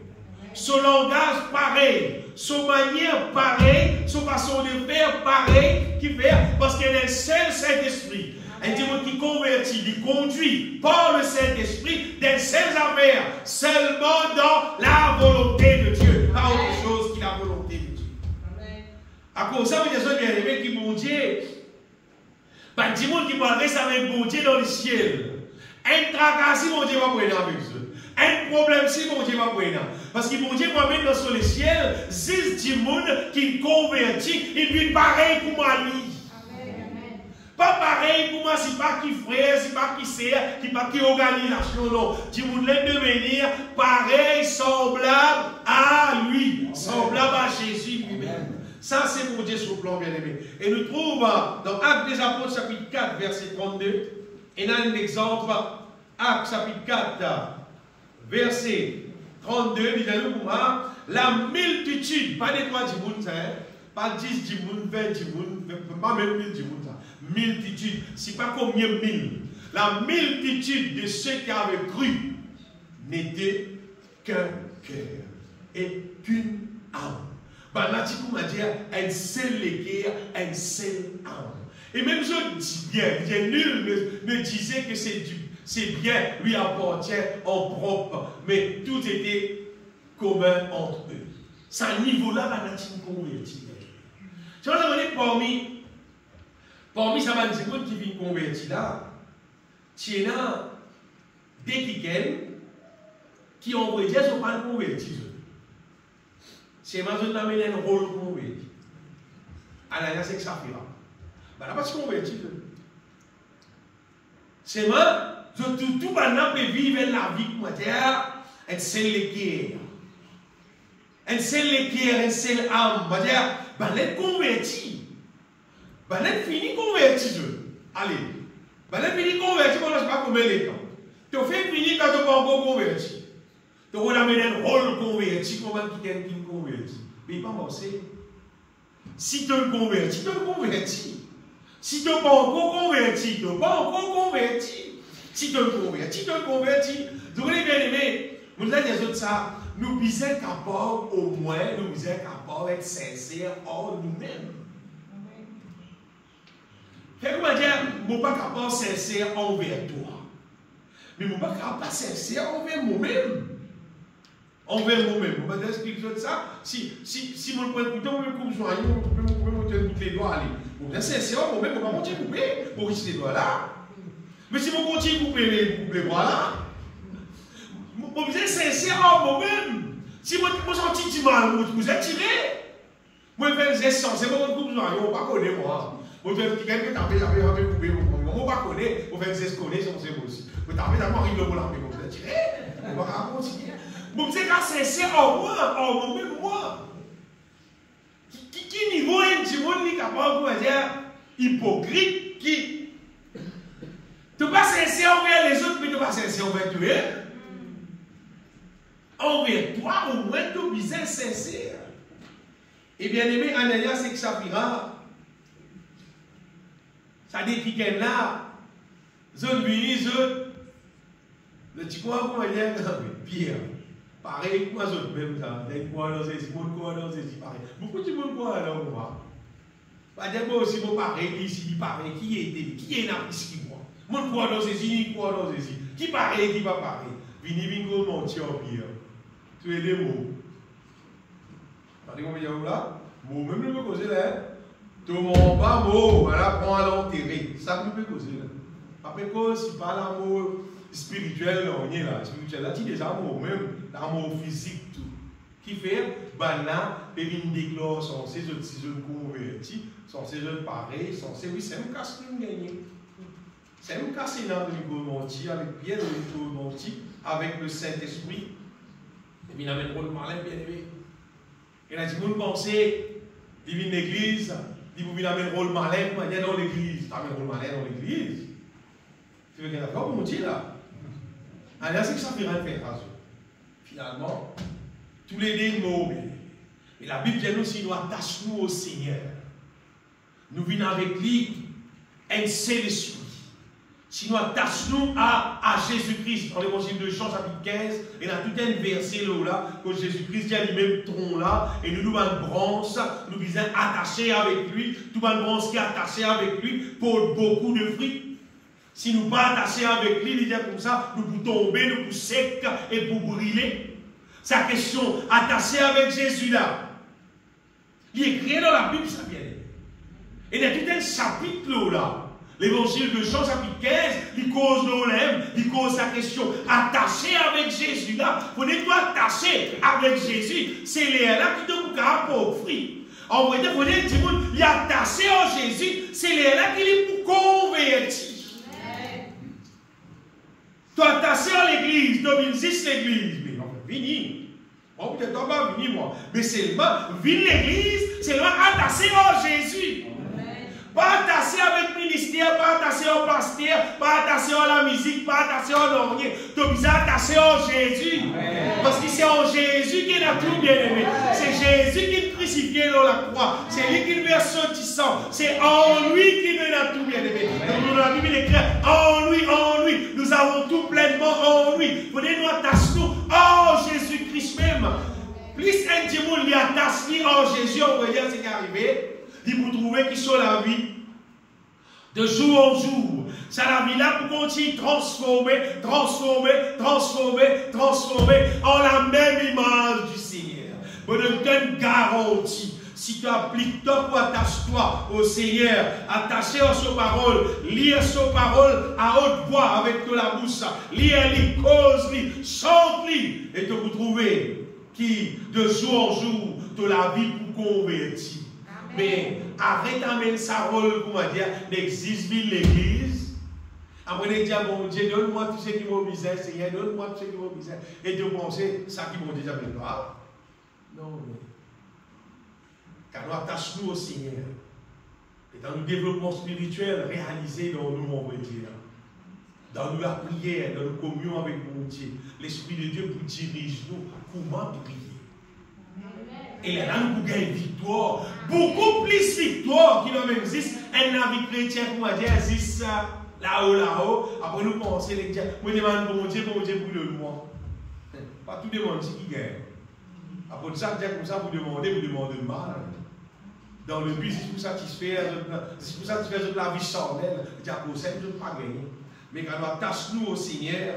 Son langage pareil. Son manière pareille, son façon de faire pareil, qui fait, parce qu'il y a un seul Saint-Esprit. Un démon qui convertit, qui conduit par le Saint-Esprit des seules affaires, seulement dans la volonté de Dieu, pas autre chose que la volonté de Dieu. Amen. À cause de ça, il y a des gens qui bon Dieu, un démon qui parle avec bon Dieu dans le ciel. Un tracas, si mon Dieu va prendre avec eux. Un problème, si mon Dieu va prendre. Parce que mon Dieu va mettre dans le ciel, c'est du monde qui convertit, il vit pareil pour moi lui. Pas pareil pour moi, c'est pas qui frère, c'est pas qui sert, c'est pas qui organisation, non. Du monde l'aime devenir pareil, semblable à lui, semblable à Jésus lui-même. Ça, c'est mon Dieu sur le plan bien aimé. Et nous trouvons dans Actes des Apôtres, chapitre 4, verset 32, et là un exemple, Actes chapitre 4, verset 32, disons-nous pour moi, la multitude, pas des 3 du monde, pas 10 du monde, 20 du monde, pas même 1000 du monde. Multitude, c'est pas combien mille. La multitude de ceux qui avaient cru n'était qu'un cœur et qu'une âme. Bah, là, tu peux dire un seul cœur, un seul âme. Et même je dis bien, nul ne disait que c'est Ses biens lui appartiennent en propre, mais tout était commun entre eux. C'est un niveau-là, la nature convertie. Je vais vous demander parmi ça, va dire qui vient convertir là, tu es là, des qui ont envoyé, ils ne sont pas convertis. C'est moi qui amène un rôle converti. Alors, c'est que ça fait là. Ben, là, parce qu'on converti. C'est moi, tout le monde peut vivre la vie monétaire, et c'est les guerres. Et c'est les guerres, et c'est l'âme. Ben, les convertis. Ben, les fini convertis. Allez. Ben, les fini convertis, on ne sait pas combien de temps. Tu fais finir quand tu n'es pas encore converti. Tu vas amener un rôle converti, comment tu es converti. Mais il n'est pas morcé. Si tu es converti, tu es converti. Si tu n'es pas encore converti, tu n'es pas encore converti. Si tu es converti, tu es converti. Vous voulez bien aimer, vous avez dit ça, nous sommes capables, au moins, nous sommes capables d'être sincères en nous-mêmes. Comment dire, je ne suis pas capable de sincère envers toi. Mais je ne suis pas capable de sincère envers moi-même. Envers moi-même. Je vais t'expliquer ça. Si je prends le couteau, je vais me couper les doigts. Je suis sincère moi-même, je ne vais pas continuer à couper. Pour risquer les doigts là. Mais si je continue à couper les bras là, je suis sincère en moi-même. Si je sens du mal, vous êtes tiré. Moi, je fais des essences, c'est moi qui coupe les doigts, je ne vais pas connaître moi. Je vais faire quelqu'un qui t'a fait couper, je ne vais pas connaître, je vais faire des esconnets, c'est aussi. Je vais taper d'abord, il va l'enlever, vous êtes tiré. Je ne vais pas continuer. Vous êtes sincère en moi, en moi-même, moi. Qui niveau est du monde qui est capable de dire hypocrite qui. Tu n'es pas sincère envers les autres, mais tu n'es pas sincère envers toi. Envers toi, au moins, tu es bien sincère. Et bien aimé, Ananias et Saphira, ça dit qu'il y a là, zone venue, le petit quoi, comment dire, Pierre. Pareil, moi, je même ça. Les quoi dans ces pareil. Beaucoup de monde quoi dans moi. Pas d'abord aussi, mon pareil, ici, pareil, qui est là, ici, moi. Mon quoi dans ces quoi dans ces qui pareil, qui va pareil. Vini, bingo, mon tiens, Pierre. Tu es des mots. Vous comprenez comment là? Moi, même je peux causer là. Tout le monde va, mot, voilà, prends à l'enterrer. Ça, je peux causer là. Après, si pas l'amour spirituel, on y est là. Spirituel, là, tu es déjà amour, même l'amour physique, tout. Qui fait, ben là, les vignes déclarent, sont ces jeunes convertis, sont ces jeunes pareils, sont ces. Oui, c'est un casse qui nous gagne. C'est un casse énorme de Nicolas avec Pierre de Nicolas avec le Saint-Esprit. Et bien, il y a un rôle malin, bien aimé. Et là, si vous pensez, divine l'église, vous avez un rôle malin, il y a dans l'église. Tu as un rôle malin dans l'église. Tu veux qu'il y ait d'accord, mon Dieu, là? Alors, c'est que ça fait rien faire, finalement, tous les deux mots. Et la Bible dit aussi, nous attachons au Seigneur. Nous venons avec lui, un seul esprit. Si nous attachons à Jésus-Christ, dans l'évangile de Jean, chapitre 15, il y a tout un verset là, que Jésus-Christ dit à lui-même tronc là, et nous avons une branche, nous visons attacher avec lui, tout une branche qui est attachée avec lui pour beaucoup de fruits. Si nous ne sommes pas attachés avec lui, il dit comme ça, nous pouvons tomber, nous pouvons sec et pour brûler. C'est la question, attaché avec Jésus là. Il est écrit dans la Bible, ça vient. Et il y a tout un chapitre là. L'évangile de Jean, chapitre 15, il cause l'olème, il cause la question, attaché avec Jésus là. Vous n'êtes pas attaché avec Jésus, c'est les là qui te pour offrir. En vrai, vous dites, il est attaché à Jésus, c'est les là qui est pour convertir. Tu es attaché à l'église, tu visites l'église. Mais non, vini. Bon, peut-être pas vini, moi. Mais seulement, vini l'église, c'est attaché à Jésus. Pas attaché avec le ministère, pas attaché au pasteur, pas attaché à la musique, pas attaché à l'orgue. Tu es attaché à Jésus. Parce que c'est en Jésus qui a tout bien aimé. C'est Jésus qui est crucifié dans la croix. C'est lui qui verse son sang. C'est en lui qui nous a tout bien aimé. Dans la Bible, il écrit en lui, nous avons tout pleinement en lui. Venez nous attacher en Jésus-Christ même. Plus un démon lui attache en Jésus, on va dire ce qui est arrivé. Il vous trouvez qui sont la vie. De jour en jour. Ça la vie là pour continuer transformer en la même image du Seigneur. Pour te donner garantie. Si tu appliques toi ou attache-toi au Seigneur, attaché à sa parole, lire sa parole à haute voix avec de la bouche, lire, cause, chante, et te retrouver qui, de jour en jour, de la vie pour convertir. Mais arrête d'amener sa rôle, comment dire, n'existe plus l'église. Après, de dire, bon Dieu, donne-moi tout ce qui m'a misère, Seigneur, donne-moi tout ce qui m'a misère, et de penser, ça qui m'a déjà fait toi. Non, mais. Car nous attachons au Seigneur. Et dans le développement spirituel réalisé dans nous, on va dire. Dans la prière, dans la communion avec mon Dieu. L'Esprit de Dieu vous dirige nous comment prier. Et là, nous pouvons gagner victoire. Beaucoup plus victoire qu'il en existe. Un vie chrétien, comment dire, existe là-haut. Après, nous pensons, les gens, moi, je demande bon Dieu pour le moi. Pas tout le monde qui gagne. Après ça, comme ça, vous demandez mal. Dans le but, c'est pour satisfaire la vie charnelle. Je ne peux pas gagner. Mais quand nous attachons au Seigneur,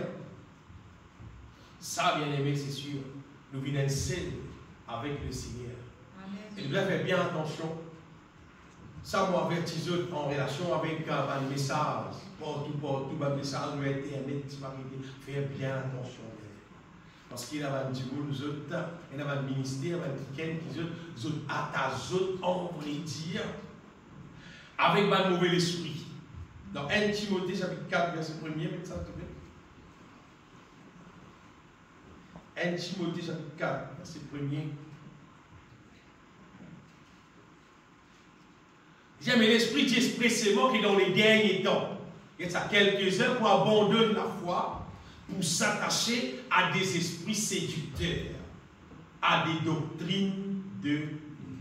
ça, bien aimé, c'est sûr, nous venons seul avec le Seigneur. Et nous devons faire bien attention. Ça, moi, avertis en relation avec un message. Partout, un message, Internet, faire bien attention. Parce qu'il y a un petit bout, nous autres, il y a un ministère, quelqu'un qui nous attache, on va dire, avec un mauvais esprit. Dans 1 Timothée, chapitre 4, verset 1er, mettez ça, s'il vous plaît. 1 Timothée, chapitre 4, verset 1er. Mais l'Esprit dit expressément que dans les derniers temps, il y a quelques-uns pour abandonner la foi, pour s'attacher à des esprits séducteurs, à des doctrines de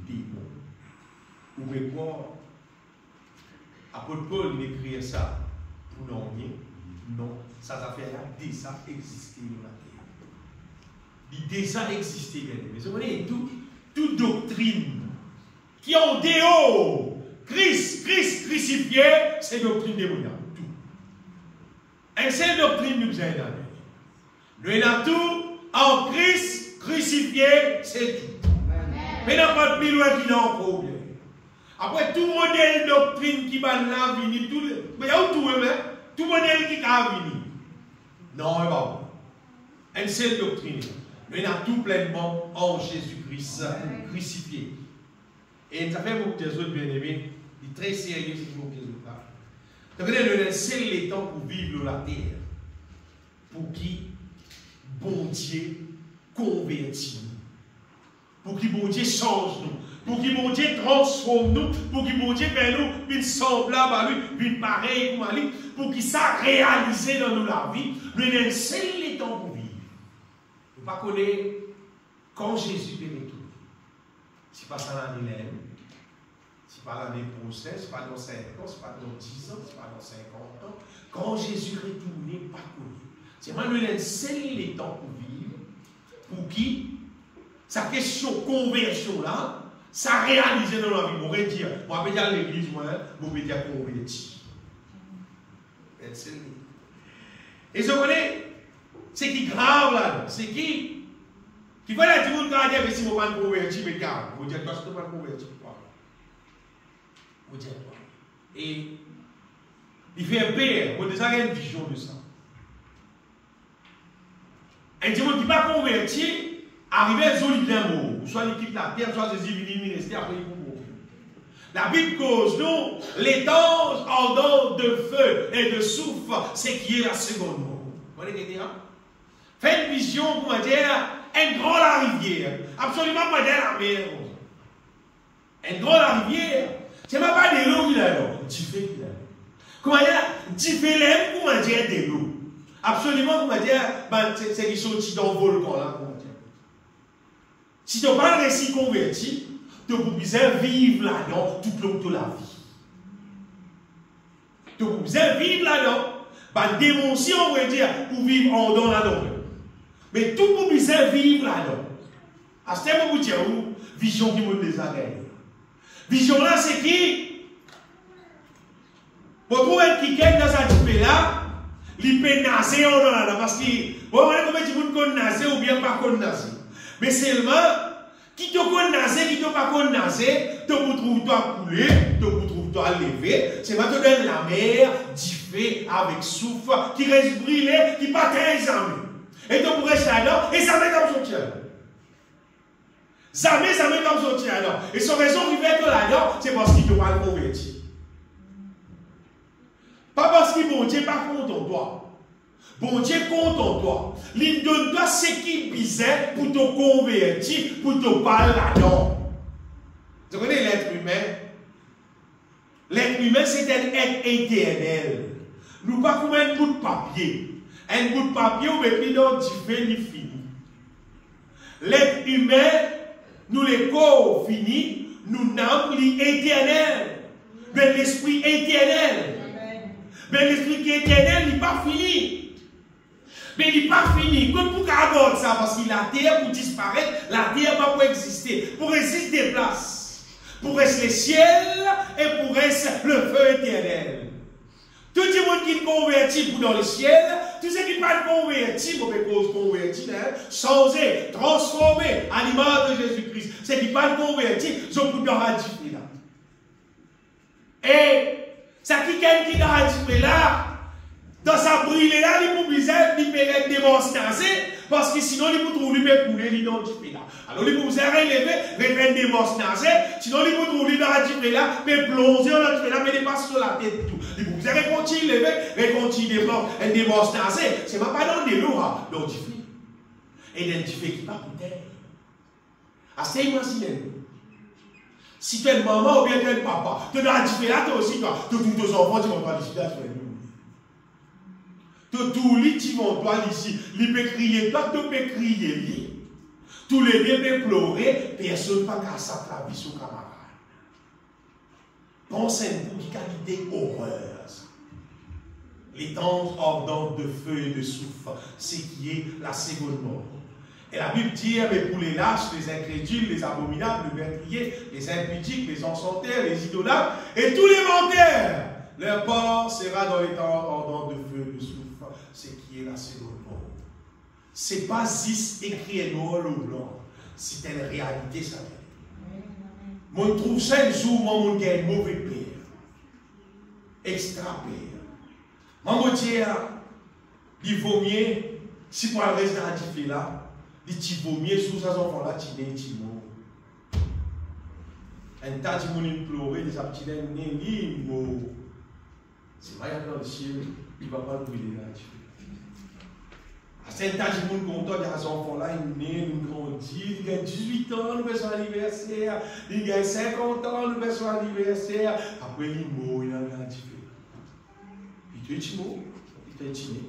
démons. Vous pouvez voir, apôtre Paul, il écrit ça pour non rien. Non, ça affaire-là déjà existé dans la terre. Il déjà existé, bien aimé. Vous voyez, toute doctrine qui est en dehors, Christ crucifié, c'est doctrine démoniaque. Et cette doctrine nous a donné. Nous avons tout en Christ crucifié, c'est tout. Mais il n'y a pas de plus loin qui n'a un problème. Après, tout modèle de doctrine qui va là venir, mais il y a tout modèle qui va venir. Non, il n'y a pas. Une seule doctrine. Nous avons tout pleinement en Jésus-Christ crucifié. Et ça fait beaucoup de autres bien-aimés, il est très sérieux si vous voulez. Donc, nous avons seul les temps pour vivre la terre. Pour qui bon Dieu convertit nous. Pour qui bon Dieu change nous. Pour qui bon Dieu transforme nous. Pour qui bon Dieu fait nous une semblable à lui, une pareille comme à lui. Pour qui ça réalise dans nous la vie. Nous avons seul les temps pour vivre. Vous ne pas connaître quand Jésus est retourné. C'est pas ça l'année l'aime. Ce n'est pas l'année prochaine, ce n'est pas dans 5 ans, ce n'est pas dans 10 ans, ce n'est pas dans 50 ans. Quand Jésus retourne, pas connu. C'est Manuel seul les temps pour vivre, pour qui sa question conversion là, ça réalisé dans la vie. On va dire, moi je vais dire à l'église, moi, je vais dire converti. Et je connais, c'est qui grave là, c'est qui va dire, tout le monde va dire, mais si je ne vais pas convertir, mais calme. Vous dire, toi, je ne vais pas convertir. Vous dire quoi? Et il fait peur, vous déjà une vision de ça. Un dimanche qui ne va pas convertir, arriver à zone bien mort. Soit il quitte la terre, soit Jésus vient au ministère, après il va mourir. La Bible cause nous, les temps ardents de feu et de souffle, c'est qui est la seconde mort. Vous voyez ce que je veux dire? Faites une vision, comment dire, un grand la rivière. Absolument pas de la mer. Un grand la rivière. Ce n'est pas de l'eau qu'il a là. Tu fais qu'il a là. Comment dire? Tu fais l'air, comment dire, de l'eau. Absolument, comment dire, c'est qui sont dans le volcan là. Si tu n'as pas réussi converti, tu peux vivre là-dedans toute l'autre de la vie. Tu peux vivre là-dedans. Démoncer, on va dire, pour vivre en dedans là-dedans. Mais tout pour vivre là-dedans. À ce moment où tu as une vision qui me désagréable. Vision là, c'est qui? Pour trouver quelqu'un dans sa type là, il peut naser en là, parce que, bon, on va dire qu'on naser ou bien pas qu'on naser. Mais seulement, qui te connaît naser, qui te pas connaît naser, te pour trouver toi couler, te pour trouver toi lever, c'est pas te donner la mer, diffé, avec souffle, qui reste brûlé, qui pas très jamais. Et te pour rester là-dedans, et ça met comme son tien. Ça met comme son tien là. Et son raison qui fait que là-dedans, c'est parce qu'il te parle converti. Pas parce que bon Dieu pas content de toi. Bon Dieu content de toi. Il donne toi ce qui bizarre pour te convertir, pour te parler là-dedans. Tu connais l'être humain? L'être humain, c'est un être éternel. Nous pas comme un bout de papier. Un bout de papier où le bidon fait ni fini. L'être humain, nous les corps finis, nous n'avons l'éternel. Mais l'esprit éternel. Mais l'esprit qui est éternel, il n'est pas fini. Mais il n'est pas fini. Comme pour qu'aborder ça, parce que la terre, pour disparaître, la terre va pas exister. Pour exister des places. Pour rester le ciel et pour rester le feu éternel. Tout le monde qui est converti pour dans le ciel, tout ce qui n'est pas converti, pour cause converti, changé, transformé à l'image de Jésus-Christ. Ceux qui ne sont pas convertis, sont pour dans la différence. Et ça qui gagne qui dans la là, dans sa brûlée là, il peut bizarre, il peut être démonstré, parce que sinon il peut trouver, il peut couler l'identité là. Alors il peut vous relever, répéter démonstré, sinon il peut trouver dans la là, il peut plonger dans la là, mais il passe sur la tête tout. Il peut vous continuer lever, continuer de démonstrer, c'est pas dans des lots, d'identifier. Et d'identifier qui va pour terre. Assez imaginez. Si tu es une maman ou bien tu es un papa, tu dois dire là, toi aussi, toi, tous tes enfants, tu vas pas décider à faire nous. Tous les petits vont toi ici, ils peuvent crier, toi tu peux crier, tous les deux peuvent pleurer, personne ne va casser la vie sur le camarade. Pense à une qualité horreureuse. Les tentes ardentes de feu et de souffle, c'est qui est la seconde mort. Et la Bible dit, mais pour les lâches, les incrédules, les abominables, les meurtriers, les impudiques, les enchanterds, les idolâtres, et tous les menteurs, leur part sera dans les temps ardents de feu et de souffle, c'est qui est la seconde mort. Ce n'est pas juste écrit noir ou blanc, c'est une réalité, ça. Moi, je trouve ça un jour, moi, je gagne mauvais père, extra père. Moi, je dis, il vaut mieux, si pour le reste de la diffé là, il vaut mieux sous ces enfants-là, tu n'es pas mort. Un tas de gens pleurer, des petits ni mort. C'est pas dans le ciel, il ne va pas brûler là. C'est un tas de gens contents, des enfants-là, ils naissent, ils grandissent, ils ont 18 ans, nous faisons anniversaire, ils ont 50 ans, nous faisons anniversaire. Après, ils mourent, ils ont un petit peu. Puis tu es mort, tu es tiné.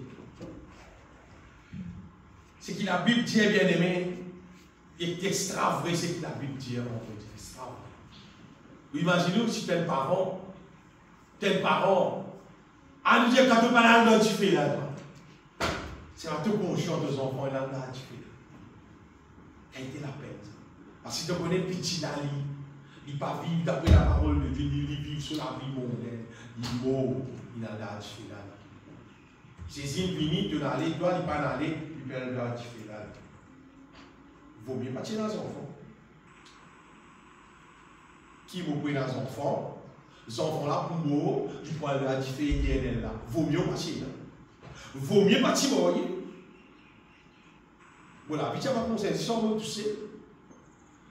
Ce que la Bible dit, bien aimé, est extra vrai, ce que la Bible dit, en fait, extra vrai. Imaginez si tel parent, à nous dire quand tu parles là, tu fais là, c'est à tout conscient de enfants, là, tu fais là. Quelle était la peine? Parce que tu connais petit Dali, il ne pas vivre d'après la parole de Dieu, il vit sur la vie mondaine, il mort, il a là, tu fais là. C'est une limite de l'aller, toi, il ne pas aller. Il vaut mieux pas tirer dans les enfants. Qui vous prenez dans les enfants? Les enfants là, pour moi, ils prennent la différence éternelle là. Vaut mieux pas tirer. Vaut mieux pas tirer. Voilà, puis tu vas conseiller, si on veut tousser.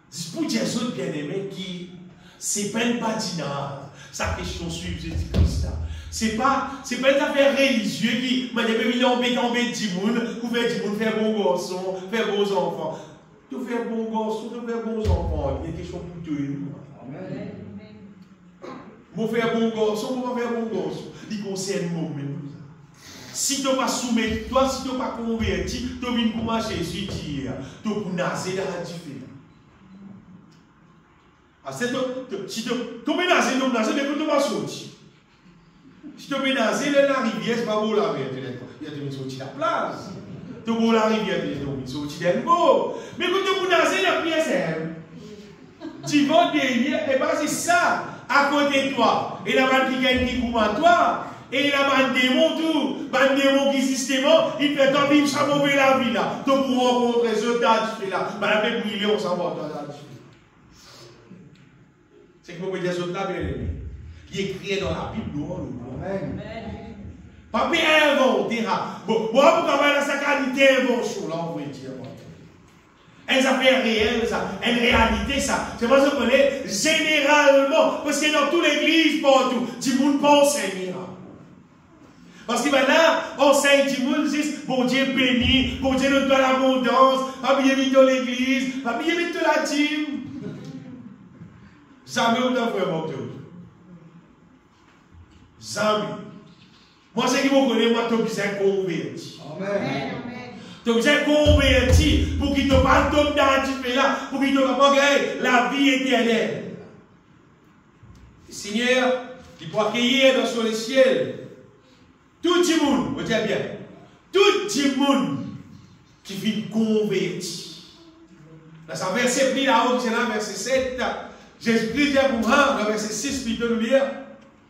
C'est pour dire ça, bien aimé, qui, c'est pas une badinade. Sa question suivre Jésus-Christ. C'est pas une affaire religieuse qui m'a dit que embêter du monde, pour faire du monde, faire bon garçon, faire bons enfants. Tu fais bon garçon, tu fais bons enfants. Il y a des choses pour te aider. Amen. Pour faire bon garçon, pour faire bon garçon. Il concerne moi-même. Si tu n'as pas soumis, toi, si tu n'as pas converti, tu viens pour marcher Jésus dire, tu peux nager dans la différence. Si tu peux nager, tu peux pas sortir. Si tu peux nager dans la rivière, ce n'est pas beau la rivière. Il y a des gens qui sortent de la place. Tu peux la rivière, il y a des gens qui sortent de l'eau. Mais quand tu peux nager dans la pièce, Tu vas derrière, et pas c'est ça, à côté de toi. Et la bande qui gagne qui couvre à toi, et la bande démon tout, bande démon qui systémement, il fait tant vivre ça mauvais la vie là. Donc pour rencontrer ce tas de là, bah la brûler, on s'en va dans la. C'est que vous pouvez dire ce là, bien aimé. Il est écrit dans la Bible, nous. Amen. Pas bien inventé, bon, pourquoi dans sa qualité invention, là, on va dire. Elles affaires réelles, ça. Une réalité, ça. C'est pas ce qu'on est généralement. Parce que dans toute l'église, partout, tout le monde pense enseigner. Parce que maintenant, enseigne, tout le monde dit, bon Dieu béni, bon Dieu nous donne l'abondance, pas bien vite dans l'église, pas bien vite la dîme. Jamais on a vraiment tout. Jamais. Moi, c'est qui vous connaissez, moi, tu as besoin de convertir. Amen. Tu as besoin de convertir pour qu'il ne te pas tomber dans ce là, pour qu'il ne te pas gagner la vie éternelle. Le Seigneur, il peut accueillir dans le ciel tout le monde, vous dites bien, tout le monde qui vient convertir. Dans ce verset pris là-haut, c'est dans verset 7, Jésus-Christ dit pour moi, dans verset 6, puis de nous lire,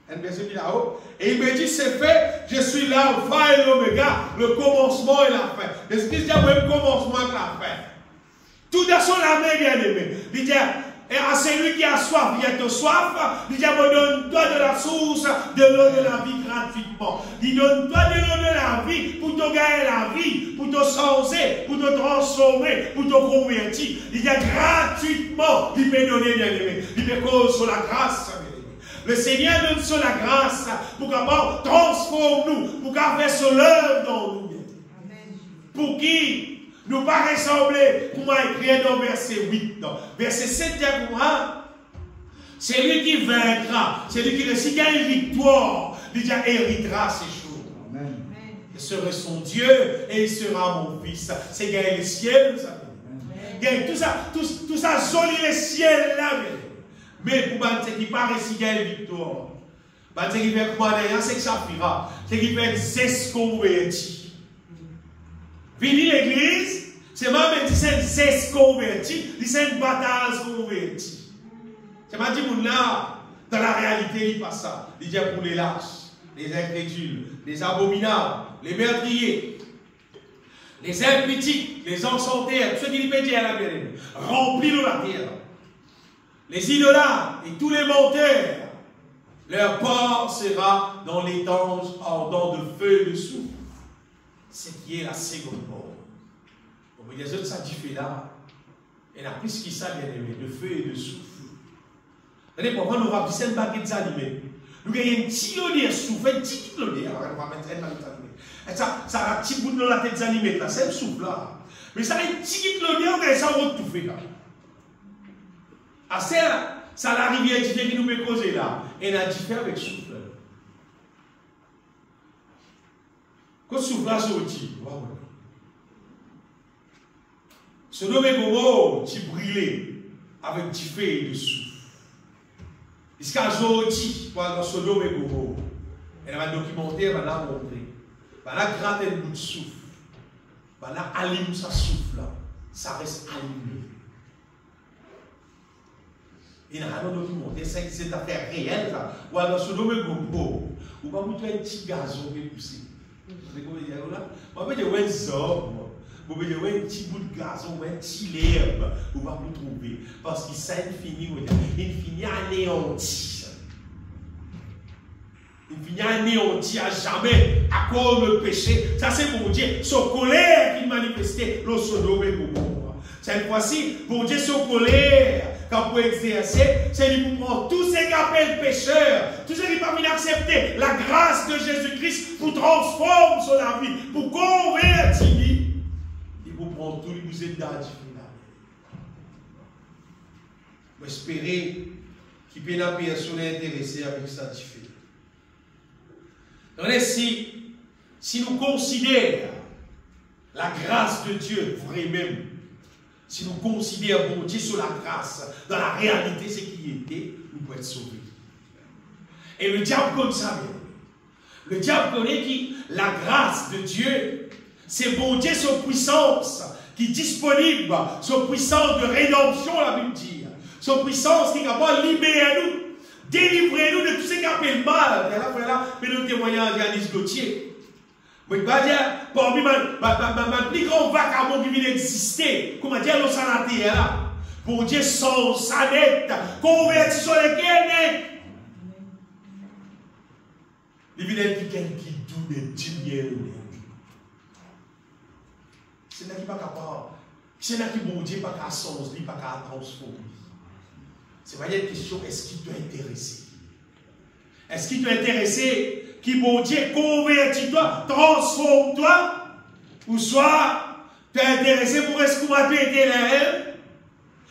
un verset pris là-haut, et il me dit, c'est fait, je suis l'alpha et l'oméga, le commencement et la fin. Jésus-Christ dit, le commencement et la fin. Tout dans son amour, bien aimé. Il dit, et à celui qui a soif, il a soif, il dit, donne-toi de la source de l'eau de la vie gratuitement. Il dit, donne-toi de l'eau de la vie pour te gagner la vie, pour te changer, pour te transformer, pour te convertir. Il dit, gratuitement, il peut donner, bien aimé. Il peut causer sur la grâce. Le Seigneur donne sur la grâce pour qu'après transforme-nous, pour qu'à faire son œuvre dans nous. Amen. Pour qui nous pas ressembler, pour moi écrire dans verset 8. Non. Verset 7 dit pour moi, c'est lui qui vaincra, c'est lui qui récitera une victoire, il déjà héritera ces choses. Amen. Je serai son Dieu et il sera mon fils. C'est gagner le ciel, vous savez. Gagner tout ça joli le ciel là. Mais pour ceux qui paraissent si gagne victoire, ceux qui fait quoi d'ailleurs, c'est que ça fera. Ceux qui fait zeste converti. Vini l'église, c'est même dit c'est zeste converti, c'est une bataille convertie. C'est pas dit mon là, dans la réalité, il passe ça. Il dit pour les lâches, les incrédules, les abominables, les meurtriers, les impudiques, les enchantés, ceux qui pédient à la terre, remplis de la terre. Les idolâtres et tous les menteurs, leur part sera dans les tanges ardents de feu et de soufre. Ce qui est la seconde mort. Donc, il y a des autres ça fait là. Et la plus qui ça, bien aimé, de feu et de soufre. Regardez, pourquoi nous avons un paquet d'animés. Nous avons un petit odeur soufre, un petit odeur. Alors, on va mettre un paquet d'animés. Ça a un petit bout de la tête d'animés là, c'est le souffle là. Mais ça a un petit odeur, on ça va tout faire là. Ah, c'est ça la rivière qui nous peut causer là. Et elle a différé avec souffle. Quand souffle là, c'est aussi. Ce nommé Gomo, qui brillait avec du feu et du souffle. Jusqu'à aujourd'hui, dans ce nommé Gomo, elle va documenter, elle va montrer. Elle va gratter le bout de souffle. Elle va allumer sa souffle là. Ça reste allumé. Il y a un documenté, c'est une affaire réelle, ça. Ou alors, ce nom est gros. Ou pas, vous avez un petit gazon qui est poussé. Vous savez comment il y a là? Vous pouvez dire un zorb, vous pouvez dire un petit bout de gazon, un petit l'herbe. Vous ne pouvez pas vous trouver. Parce que ça, il finit anéanti. Il finit anéanti à jamais à cause du péché. Ça, c'est pour dire, son colère qu'il manifestait, le Sodome et Gomorrhe. Cette fois-ci, pour dire son colère, quand vous exercer, c'est lui pour prendre tous ceux qui appellent pécheurs, tous ceux qui ne peuvent pas accepter la grâce de Jésus-Christ pour transformer son vie, pour convertir. Il vous prend tous les vous êtes dans le final. J'espère qu'il peut la personne intéressée avec ça différent. Donc, si nous considérons la grâce de Dieu vraiment, si nous considérons Dieu sur la grâce, dans la réalité, ce qui était, nous pouvons être sauvés. Et le diable connaît ça. Le diable connaît qui la grâce de Dieu, c'est bon Dieu, son puissance qui est disponible, son puissance de rédemption, la Bible dit. Son puissance qui est capable de libérer nous, délivrer nous de tout ce qui appelle mal. Et là, voilà, mais nous témoignons à Yanis Gauthier. Mais je vais dire, parmi ma plus grand vagabond qui vient exister, comment dire, nous sommes là. Pour Dieu, son net, converti sur les guerres. Il vient quelqu'un qui doute de Dieu. C'est là qui n'est pas capable. C'est là qui bon Dieu pas qu'à sens, pas qu'à transformer. C'est pas une question, est-ce qu'il doit intéresser? Est-ce qu'il doit intéresser qui bon Dieu convertis-toi, transforme-toi? Ou soit, tu es intéressé pour est-ce qu'on va péter l'air?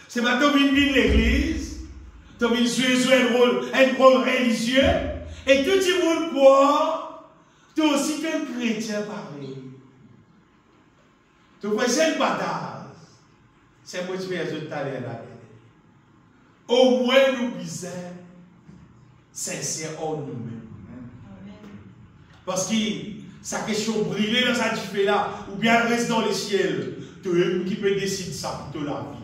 C'est maintenant que tu viens de l'église, tu viens de jouer un rôle religieux, et tout le monde croit, tu es aussi qu'un chrétien pareil. Tu vois, c'est une bataille. C'est moi qui vais ajouter là. Au moins, nous disons sincère en nous-mêmes. Parce que sa question brûlée dans sa diffé là, ou bien elle reste dans les ciels, tu es qui peut décider ça pour toi la vie.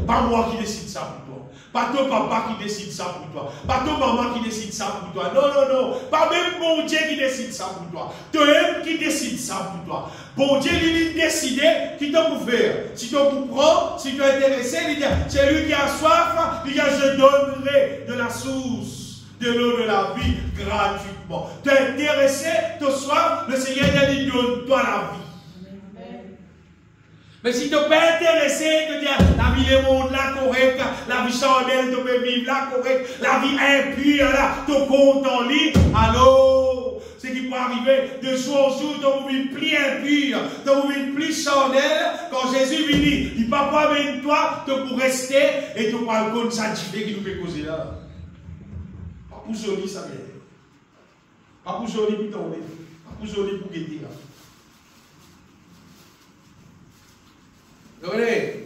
Pas moi qui décide ça pour toi. Pas ton papa qui décide ça pour toi. Pas ton maman qui décide ça pour toi. Non, non, non. Pas même bon Dieu qui décide ça pour toi. Toi-même qui décide ça pour toi. Bon Dieu, il décide qui t'a pour faire. Si tu prends, si tu es intéressé, il dit, c'est lui qui a soif, il dit, je donnerai de la source de l'eau de la vie gratuitement. Tu es intéressé, tu as soif, le Seigneur dit, donne-toi la vie. Mais si tu n'es pas intéressé, tu dis, la vie est monde là correcte, la vie charnelle, tu peux vivre là correcte, la vie impure là, tu comptes en lit, alors, ce qui peut arriver de jour en jour, tu vas vivre plus impur, tu vas vivre plus charnel, quand Jésus vient, il ne va pas avec toi, tu peux rester et tu vas le sanctifier qui nous fait causer là. Pas pour joli, ça vient. Pas pour joli pour tomber, pas pour joli pour guetter là.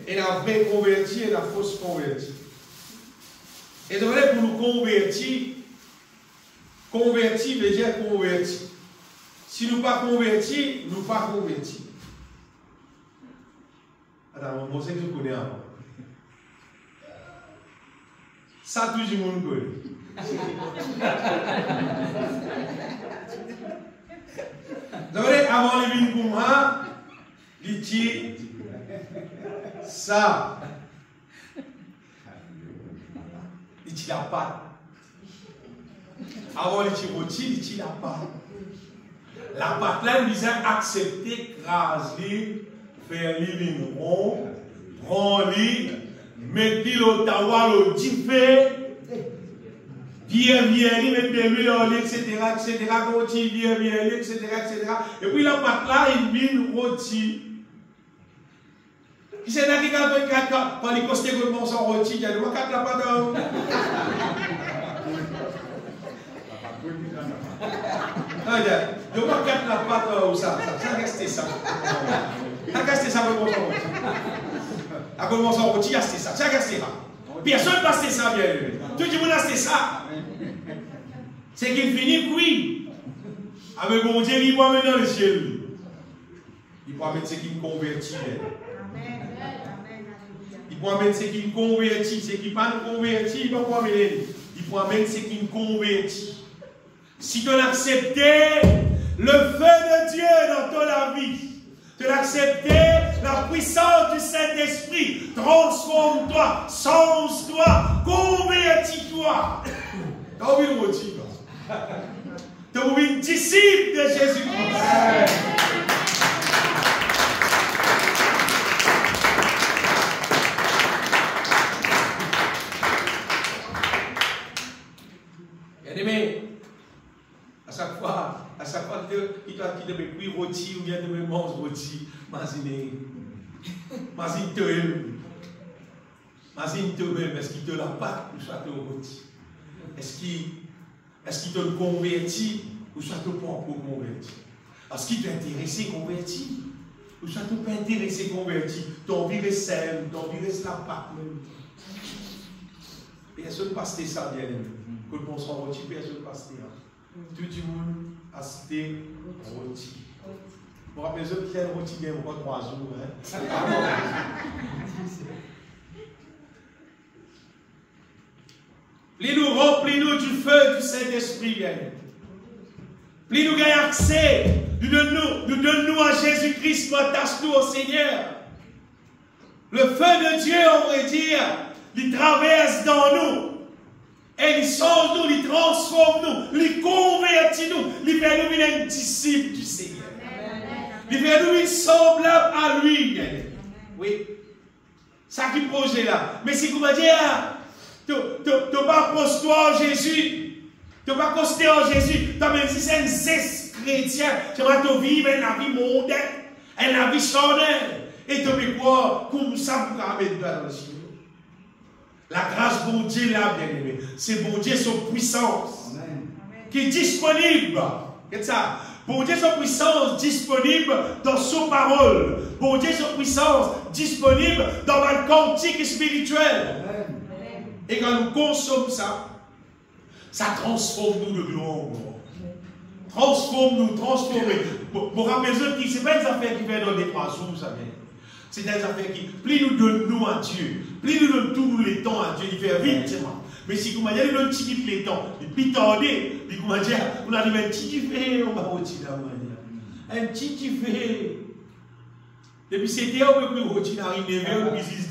Et la vraie convertie et la fausse convertie. Et donc, pour nous convertir, converti veut dire converti. Si nous ne pas convertis, nous ne pas convertis. Attends, on sait que je connais avant. Ça, tout le monde connaît. Donc, avant les vignes pour moi, il dit ça. Il dit la pâte. Avant, il dit rôti, il dit la pâte. La pâte là, il a accepté, craser, faire l'île rond, prendre l'île, mettre l'île au tawa, le diffé, bien, mettre l'huile en l'île, etc., rôti, bien, etc., etc. Et puis la pâte là, il vient rôti. Qui c'est là qui a quand il costait que mon sang rôti, il y a des fois la pâte. Je ne vais pas mettre la pâte ou ça. Ça reste ça. Ça reste ça pour mon sang rôti. À cause de mon sang rôti, il y a ça. Ça reste ça. Personne ne passe ça bien. Tout le monde a ça. C'est qu'il finit, oui. Avec mon Dieu, il va mettre dans le ciel. Il va mettre ce qui me convertit. Il va mettre ce qui me convertit. Ce qui ne pas me convertit, il va pas mettre. Il va mettre ce qui me convertit. Si tu as accepté le feu de Dieu dans ta vie, tu as accepté la puissance du Saint-Esprit, transforme-toi, change-toi, convertis-toi. Tu as envie de rôtir. Tu as envie de disciple de Jésus-Christ. Bien-aimé, à chaque fois que tu as quitté mes cuits rôtis ou bien de mes manches rôtis, imagine toi-même, est-ce qu'il te la pâte ou soit te rôti? Est-ce qu'il te convertit ou soit te pas encore converti? Est-ce qu'il t'intéresse converti ou soit te pas intéressé converti? Ton vie est saine, ton vie est la pâte même. Personne ne passe ça bien aimé. Que le bon sera rôti, personne ne passe ça. Tout le monde a cité rôti. Bon, les autres qui ont rôti, ils n'ont pas 3 jours. Plus nous remplis-nous du feu du Saint-Esprit, bien. Plus nous gagnons accès, nous donnons-nous à Jésus-Christ, nous attache-nous au Seigneur. Le feu de Dieu, on pourrait dire, il traverse dans nous. Et il change nous, il transforme nous, il convertit nous, il fait nous un disciple du Seigneur. Il fait nous semblable à lui. Oui. Ça qui projet là. Mais si vous me dites, tu n'as pas posté en Jésus, tu n'as pas posté en Jésus, tu as même si c'est un zeste chrétien, tu vas te vivre la vie mondaine, la vie charnelle. Et tu peux quoi, comme ça, vous avez dans le ciel. La grâce bon Dieu là, bien aimé, c'est bon Dieu son puissance. Amen. Qui est disponible. C'est ça. Bon Dieu son puissance disponible dans son parole. Bon Dieu son puissance disponible dans un cantique spirituel. Amen. Et quand nous consommons ça, ça transforme nous de gloire. Transforme-nous, transformez. Pour rappeler que ce n'est pas des affaires qui viennent dans les 3 jours, vous savez. C'est des affaires qui, plus nous donnons à Dieu, plus nous donnons tous les temps à Dieu, il fait vite. Mais si vous m'avez dit, nous petit les temps, et puis tardez, puis vous m'avez dit, on a dit, un petit fait, on va retirer un petit fait. Depuis c'était on peut plus retirer un business.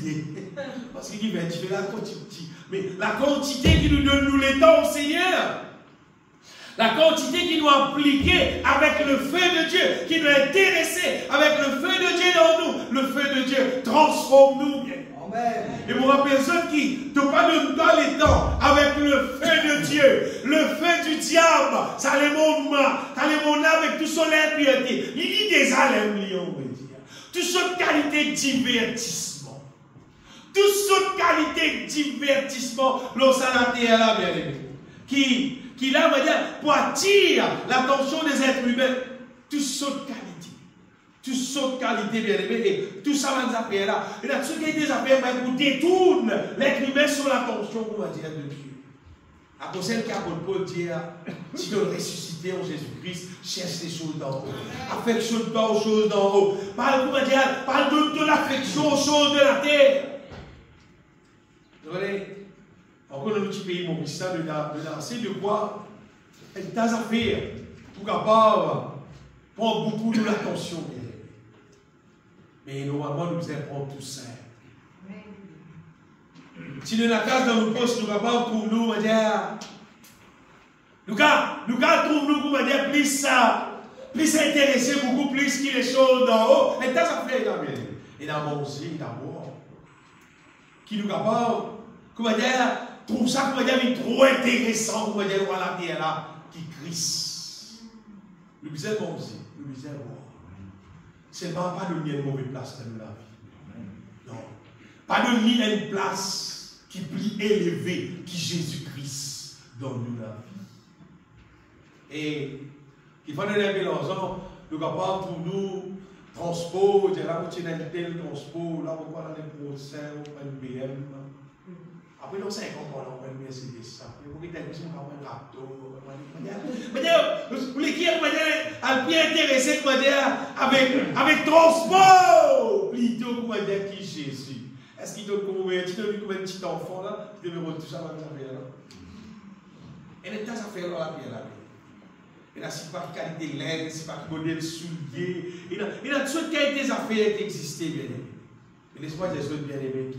Parce qu'il dit, tu fais la quantité. Mais la quantité qui nous donne nous les temps au Seigneur. La quantité qui nous appliquer avec le feu de Dieu, qui nous intéresser avec le feu de Dieu dans nous. Le feu de Dieu transforme-nous bien. Amen. Et vous rappelez ceux qui ne pas de dans les temps avec le feu de Dieu, le feu du diable, ça les monte, ça les monte avec tout son impureté. Il dit des alèmes, on veut dire. Toute sorte de qualité de divertissement. Toute sorte de qualité de divertissement, l'on s'en a terre là, bien aimé. Qui là, on va dire, pour attirer l'attention des êtres humains, toutes sortes de qualité. Toutes sortes de qualité, bien aimé, et tout ça va nous appeler là. Et là, ce qui est des affaires, pour détourner l'être humain sur l'attention, on va dire, de Dieu. À cause de celle qui a pour dire, si tu es ressuscité en Jésus-Christ, cherche les choses d'en haut. Affectionne-toi aux choses d'en haut. Parle de l'affection aux choses de la terre. Vous voyez? Encore dans notre pays, mon fils, de lancer de quoi des affaires pour capable prendre beaucoup de l'attention. Mais normalement, nous devons tout ça. Si nous avons casse dans nos poches, nous sommes capables pour nous, on va dire, nous trouvons nous pour dire plus intéressés, beaucoup plus que les choses d'en haut. Et des affaires, il y a manger, il y a boire. Qui nous capables, comment dire, trouve ça, comment dire, trop intéressant, comment dire, voilà, la terre là, qui crisse. Nous disons manger, nous disons boire. C'est pas donner une mauvaise place dans la vie. Non. Pas donner une place qui est plus élevée que Jésus-Christ dans nous la vie. Et il faut donner un peu l'argent, nous sommes capables pour nous transport, là où tu as un tel transport, là où on a un procès, on a un BM. Après, nous savons comment on a un Mercedes. Après, vous avez un raptor. Vous les qui sont bien intéressés avec transport, plutôt que qui Jésus. Est-ce qu'il te convertit comme un petit enfant là? Tu devais tout ça dans la vie là. Et les tas à faire là, bien là. Il n'a pas de qualité laine, c'est pas de modèle soulier. Il a toutes sortes de qualités affaires qui existent, bien aimé. Mais laisse-moi dire ça, bien aimé,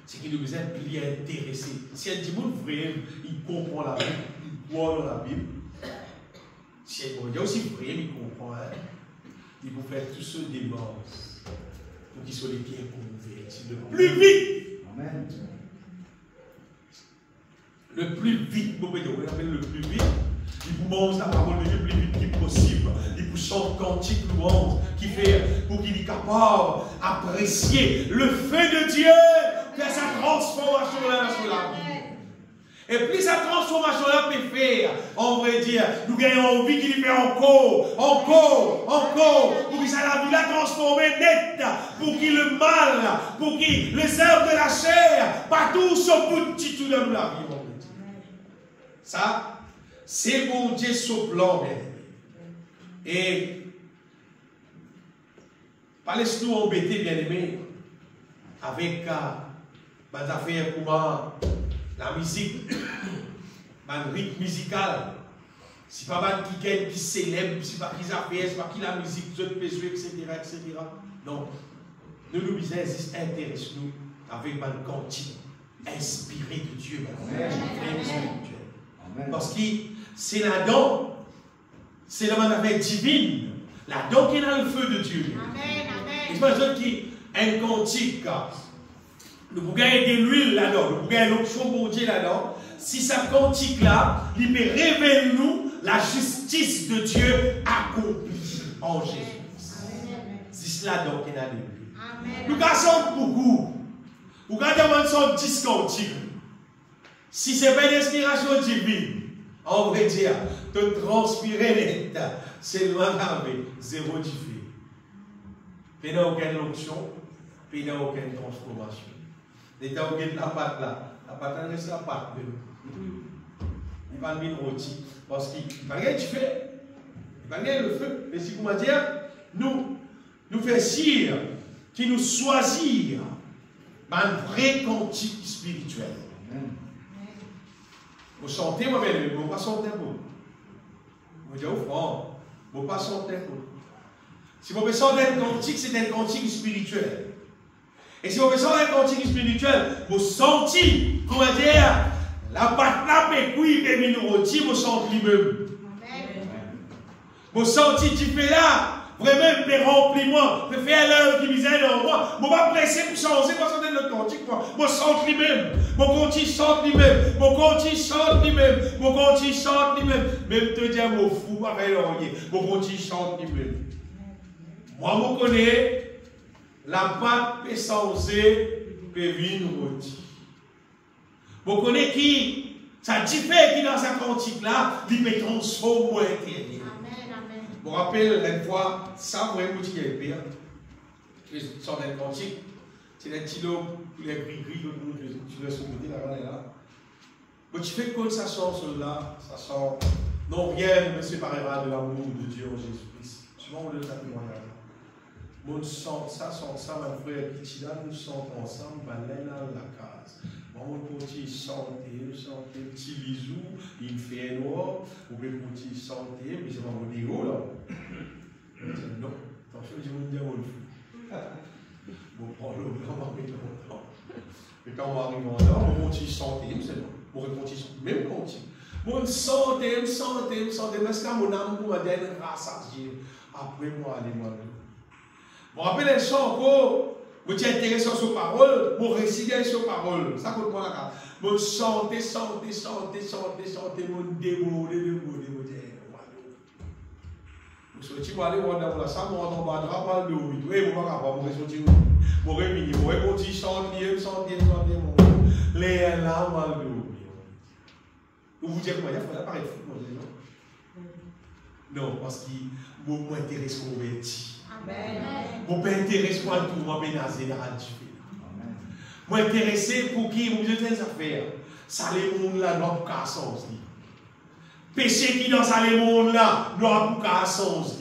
c'est qu'il nous est plus intéressé. Si elle dit mon frère, il comprend la Bible, il croit dans la Bible. Si elle dit aussi frère, il comprend. Il faut faire tout ce débat pour qu'ils soient les pieds convertis le plus vite. Amen. Le plus vite, vous pouvez dire, le plus vite. Il vous mange la parole de Dieu le plus vite que possible. Il vous chante cantique louange qui fait pour qu'il est capable d'apprécier le feu de Dieu, faire sa transformation là sur la vie. Et plus sa transformation là peut faire, on va dire, nous gagnons envie qu'il y fait encore, pour qu'il la vie la transforme net, pour qu'il le mal, pour qu'il les œuvres de la chair, partout sur bout de tout dans la vie. Ça, c'est bon Dieu sur plan, bien. Et pas laisse-nous embêter, bien aimé, avec des affaires comment La musique, un rythme musical. Si pas mal qui célèbre, si pas qui appelle, si pas qui la musique, vous êtes besoin, etc., etc. Non. Nous nous intéressons avec un cantique inspiré de Dieu, parce que c'est la dent, c'est la manavette divine, la dent qui est dans le feu de Dieu. Amen, amen. Et c'est pas qui un cantique, nous pouvons gagner de l'huile là-dedans, nous pouvons gagner l'autre chose pour Dieu là-dedans. Si ça cantique là, il peut révéler nous la justice de Dieu accomplie en Jésus. C'est cela donc qu'il a dit. Nous cassons beaucoup. Vous regardez son discours. Si ce n'est pas une inspiration divine, on va dire, de transpirer l'état, c'est loin d'arriver, zéro diffus. Il n'y a aucune onction, il n'y a aucune transformation. L'état où il y a la pâte là, la pâte reste la pâte. Il va le rôti, parce qu'il va rien du fait, il va rien le feu. Mais si vous m'avez dit, nous faisons sire, qui nous choisir un vrai cantique spirituel. Vous chantez, moi, mais vous ne pas chanter vous. Vous dites, franc, vous ne pas chanter vous. Si vous chanter un cantique, c'est un cantique spirituel. Et si vous chanter un cantique spirituel, vous sentez, comment dire, la patte là, mais oui, mais nous rôti, vous sentez lui-même. Vous sentez, tu fais là. Vraiment, mais remplis-moi, me faire l'œuvre qui misère dans moi. Je ne vais pas presser pour changer, parce que c'est notre cantique. Je chante lui-même. Mon cantique chante lui-même. Mon cantique chante lui-même. Mon cantique chante lui-même. Même te dire, mon fou, pas rien. Mon cantique chante lui-même. Moi, je connais la pâte peut changer, peut venir rôti. Je connais qui, ça diffère qui dans sa cantique là, il peut transformer intérieur. Je me rappelle une fois, ça, moi, je me dis, je sors d'un cantique, c'est des petits lots, tous les gris-gris, tu laisses côté là. Mais tu fais comme ça sort cela, ça sort. Non, rien ne me séparera de l'amour de Dieu en Jésus-Christ. Souvent, on le dit à témoignage. Nous sentons ça, ma frère, qui là, nous sentons ensemble, on est dans la case. On peut chanter, petit bisou, il fait noir, on peut chanter, mais c'est pas mon déo là. Non, attention, je vais me dire où le fou. Bon, prends le blanc, on va mettre longtemps. Et quand on arrive en là, on peut chanter, c'est bon. On peut chanter, même continue. On chanter, mais c'est quand mon âme pour me donner grâce à Dieu. Après moi, allez-moi. Je me rappelle un chant encore. Je suis intéressé sur paroles, je récite sur paroles. Ça compte moi la carte. Je chanter, je démoler. Je suis allé voir dans la salle, je suis allé voir dans le oui, je suis allé voir dans le oui, je suis allé chanter, les larmes vous dites, il faut pas être fou, non, parce que je m'intéresse au converti. Je m'intéresse pour tout, je m'intéresse à m'intéresse pour qui vous êtes des affaires. Ça, les mondes là, nous pas sens. Péché qui dans ça, les mondes là, nous pas sens.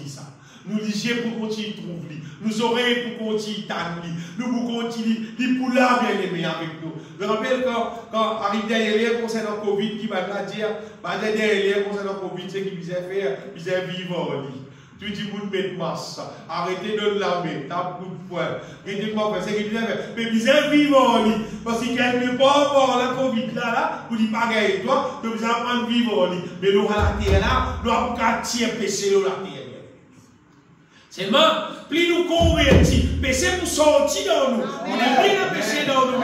Nous lisons pour continuer de trouver. Nous oreilles pour continuer de t'amener. Nous pour continuer de pour là bien aimé avec nous. Je me rappelle quand arrive derrière concernant Covid, qui m'a dire, derrière concernant Covid, c'est qu'il visait faire, il visait vivre en lit. Tu dis, vous mettez masse, arrêtez de laver, tape coup de poing. Arrêtez-moi, c'est qu'il disait, mais vous êtes vivant en lit. Parce qu'il n'y a pas encore la Covid là, vous dites pas gagner toi, donc vous allez apprendre à vivre en lit. Mais nous, à la terre là, nous avons qu'à tirer péché dans la terre. Seulement, plus nous convertis, péché pour sortir dans nous. On a pris le péché dans nous,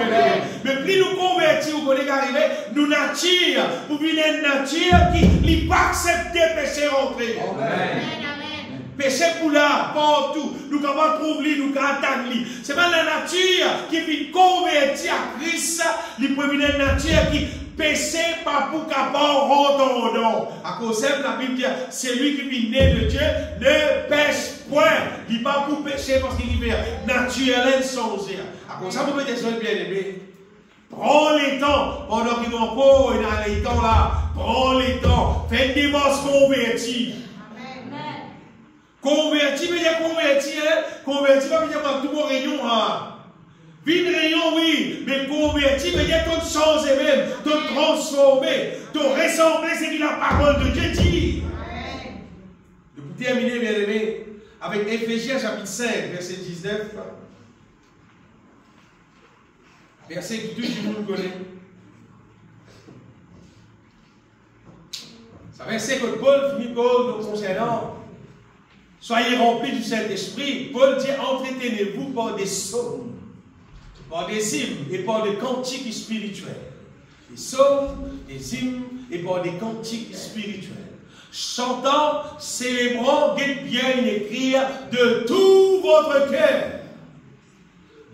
mais plus nous convertis, vous connaissez arriver, nous nature, pour venir une nature qui n'a pas accepté le péché rentrer. Amen. Péché pour là, partout, nous ne pouvons pas trouver, nous ne pouvons pas attendre. C'est pas la nature qui vient convertir à Christ, il peut venir une nature qui péché pas pour capable rentrer dedans. À cause de la Bible dit, c'est lui qui vient né de Dieu, ne pêche point. Il n'est pas pour pécher parce qu'il est naturel sans dire. À cause de ça, vous mettez ça bien aimé. Prends les temps, pendant qu'ils n'ont pas dans les temps là, prends les temps, faites des masses convertis. Converti, mais il y a converti, hein? Converti, pas dire tout mon réunion, hein? Vine rayon, oui, mais converti, mais il y a tout changer même, tout transformer, tout ressembler ce que la parole de Dieu dit. Et pour terminer, bien aimé, avec Éphésiens chapitre 5, verset 19, verset que tout le monde connaît. Ça verset que Paul finit Paul nous concernant. Soyez remplis du Saint-Esprit. Paul dit, entretenez-vous par des psaumes, par des hymnes et par des cantiques spirituels. Des psaumes, des hymnes et par des cantiques spirituels. Chantant, célébrant, bien écrire de tout votre cœur.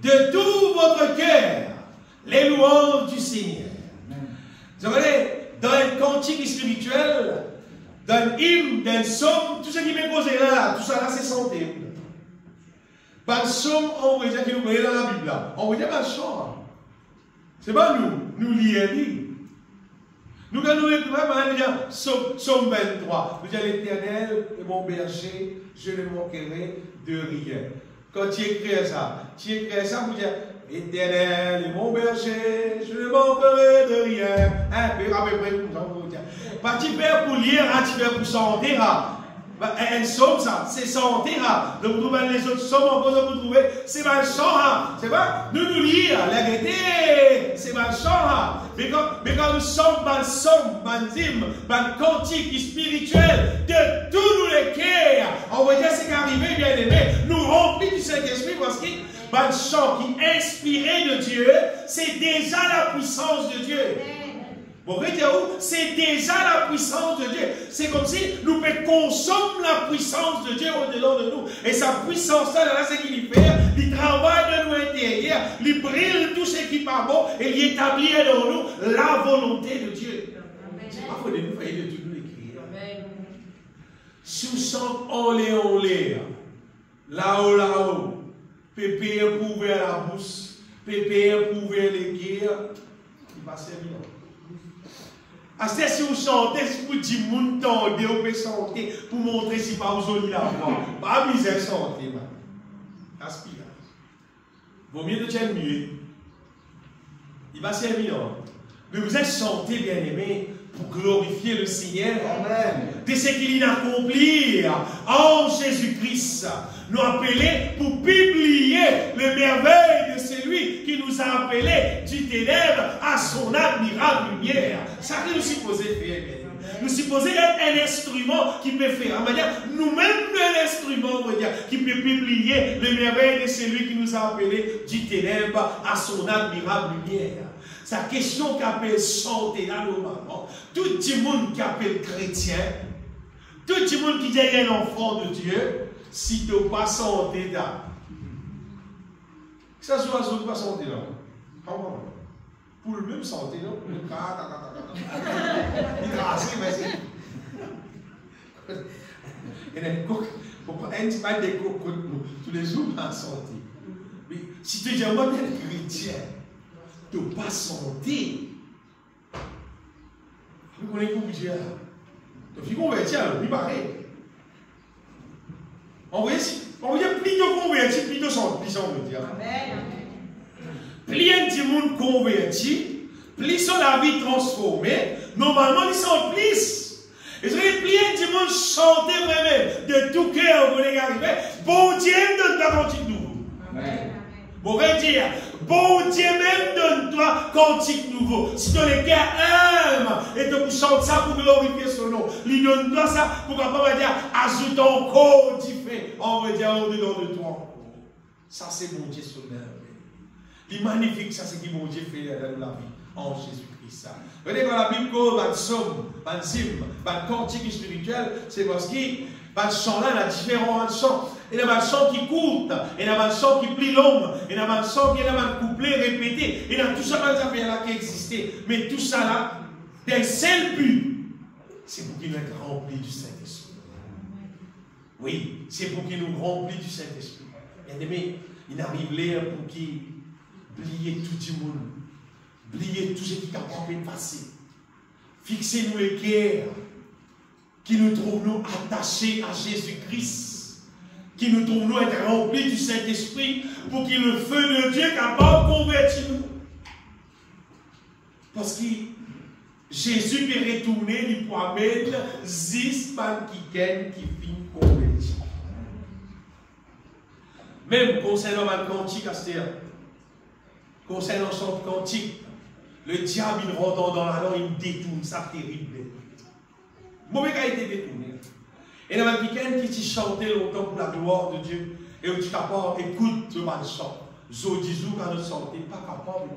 De tout votre cœur. Les louanges du Seigneur. Vous voyez, dans un cantique spirituel, dans un hymne, dans un psaume, tout ce qui m'est posé là, tout ça là, c'est santé. Pas de psaume, on va dire qu'il nous connaît dans la Bible là. On va dire pas de chant. C'est pas nous lire. Nous, quand nous écrivons, on va dire psaume 23. Nous disons l'Éternel est mon berger, je ne manquerai de rien. Quand tu écris ça, vous dire Éternel est mon berger, je ne manquerai de rien. Un peu, à peu près, comme ça, on va dire. Pas tu fais pour lire, tu fais pour chanter. Un psaume, ça, c'est chanter. Donc, vous trouvez les autres psaumes, vous trouvez, c'est mal chant. C'est pas, nous lire, la vérité, c'est mal chant. Mais quand nous sommes dans le psaume, dans le hymne, dans le cantique spirituel de tous les cœurs, on va dire, c'est qu'arrivé, bien aimé, nous remplis du Saint-Esprit parce que le chant qui est inspiré de Dieu, c'est déjà la puissance de Dieu. Bon, c'est déjà la puissance de Dieu. C'est comme si nous pouvons consommer la puissance de Dieu au-delà de nous. Et sa puissance-là, c'est qu'il fait. Il travaille de nous intérieur. Il brille tout ce qui n'est pas bon. Et il établit dans nous la volonté de Dieu. C'est pas pour nous faire de tout nous écrire. Si vous sentez en l'air, là-haut, pépé pour ouvrir la bouche, pépé pour ouvrir les guerres, il va servir. Si vous chantez, si vous dites que vous tendez, vous pouvez chanter pour montrer si pas vous avez la voix. Pas misère chanter. Aspirage. Vaut mieux de tenir mieux. Il va servir. Mais vous êtes chanté, bien aimé, pour glorifier le Seigneur. Amen. De ce qu'il a accompli en Jésus-Christ. Nous appeler pour publier les merveilles de celui qui nous a appelés du ténèbre à son admirable lumière. Ça que nous supposons faire. Nous supposons être un instrument qui peut faire. Nous-mêmes, l'instrument qui peut publier les merveilles de celui qui nous a appelés du ténèbre à son admirable lumière. Sa question qu'appelle chanter là normalement. Tout le monde qui appelle chrétien, tout le monde qui dit un enfant de Dieu, si tu n'as pas santé là. Ça soit ce pas santé là. Pour le même santé là. Il trace, mais il y a un petit peu de coco tous les jours en santé. Mais si tu es un chrétien, tu n'as pas santé. Vous connaissez comment Dieu là. Tu es converti alors, il paraît. On va dire plus de convertis, plus de santé, plus on veut dire. Plus de monde converti, plus sur la vie transformée, normalement ils sont plus. Et plus de monde chanter vraiment de tout cœur, vous les arriver, bon Dieu donne-toi cantique nouveau. Bon, on va dire, bon Dieu même donne-toi cantique nouveau. Si ton cœur aime et te chante ça pour glorifier son nom, lui donne-toi ça pour qu'on dire, ajoute encore du fait, on va dire au-dedans de toi. Ça c'est bon Dieu sur l'œuvre. Il est magnifique, ça c'est qui bon Dieu fait dans la vie en Jésus-Christ. Vous voyez, quand la Bible dit, pas de somme, pas de hymne, pas de cantique spirituel, c'est parce qu'il pas de chant là, il y a différents chants. Il y a un chant qui court, il y a un chant qui plie l'homme, il y a un chant qui est un couplet répété, il y a tout ça là qui existait. Mais tout ça là, d'un seul but, c'est pour qu'il nous rempli du Saint-Esprit. Oui, c'est pour qu'il nous remplit du Saint-Esprit. Bien aimé, il arrive là pour qu'il plie tout le monde, plie tout ce qui est capable de passer. Fixez-nous les cœurs qui nous trouvent attachés à Jésus-Christ. qui nous trouvons être remplis du Saint-Esprit pour que le feu de Dieu capable de convertir nous. Parce que Jésus peut retourner, il peut mettre 10 man qui finissent convertir. Même concernant le cantique, concernant son cantique, le diable il rentre dans la langue, il détourne ça terrible. Mauvais a été détourné. Et dans le week-end qui chantait longtemps pour la gloire de Dieu, et où tu capable, écoute ce chant. Zodizou quand nous chantons, pas capable.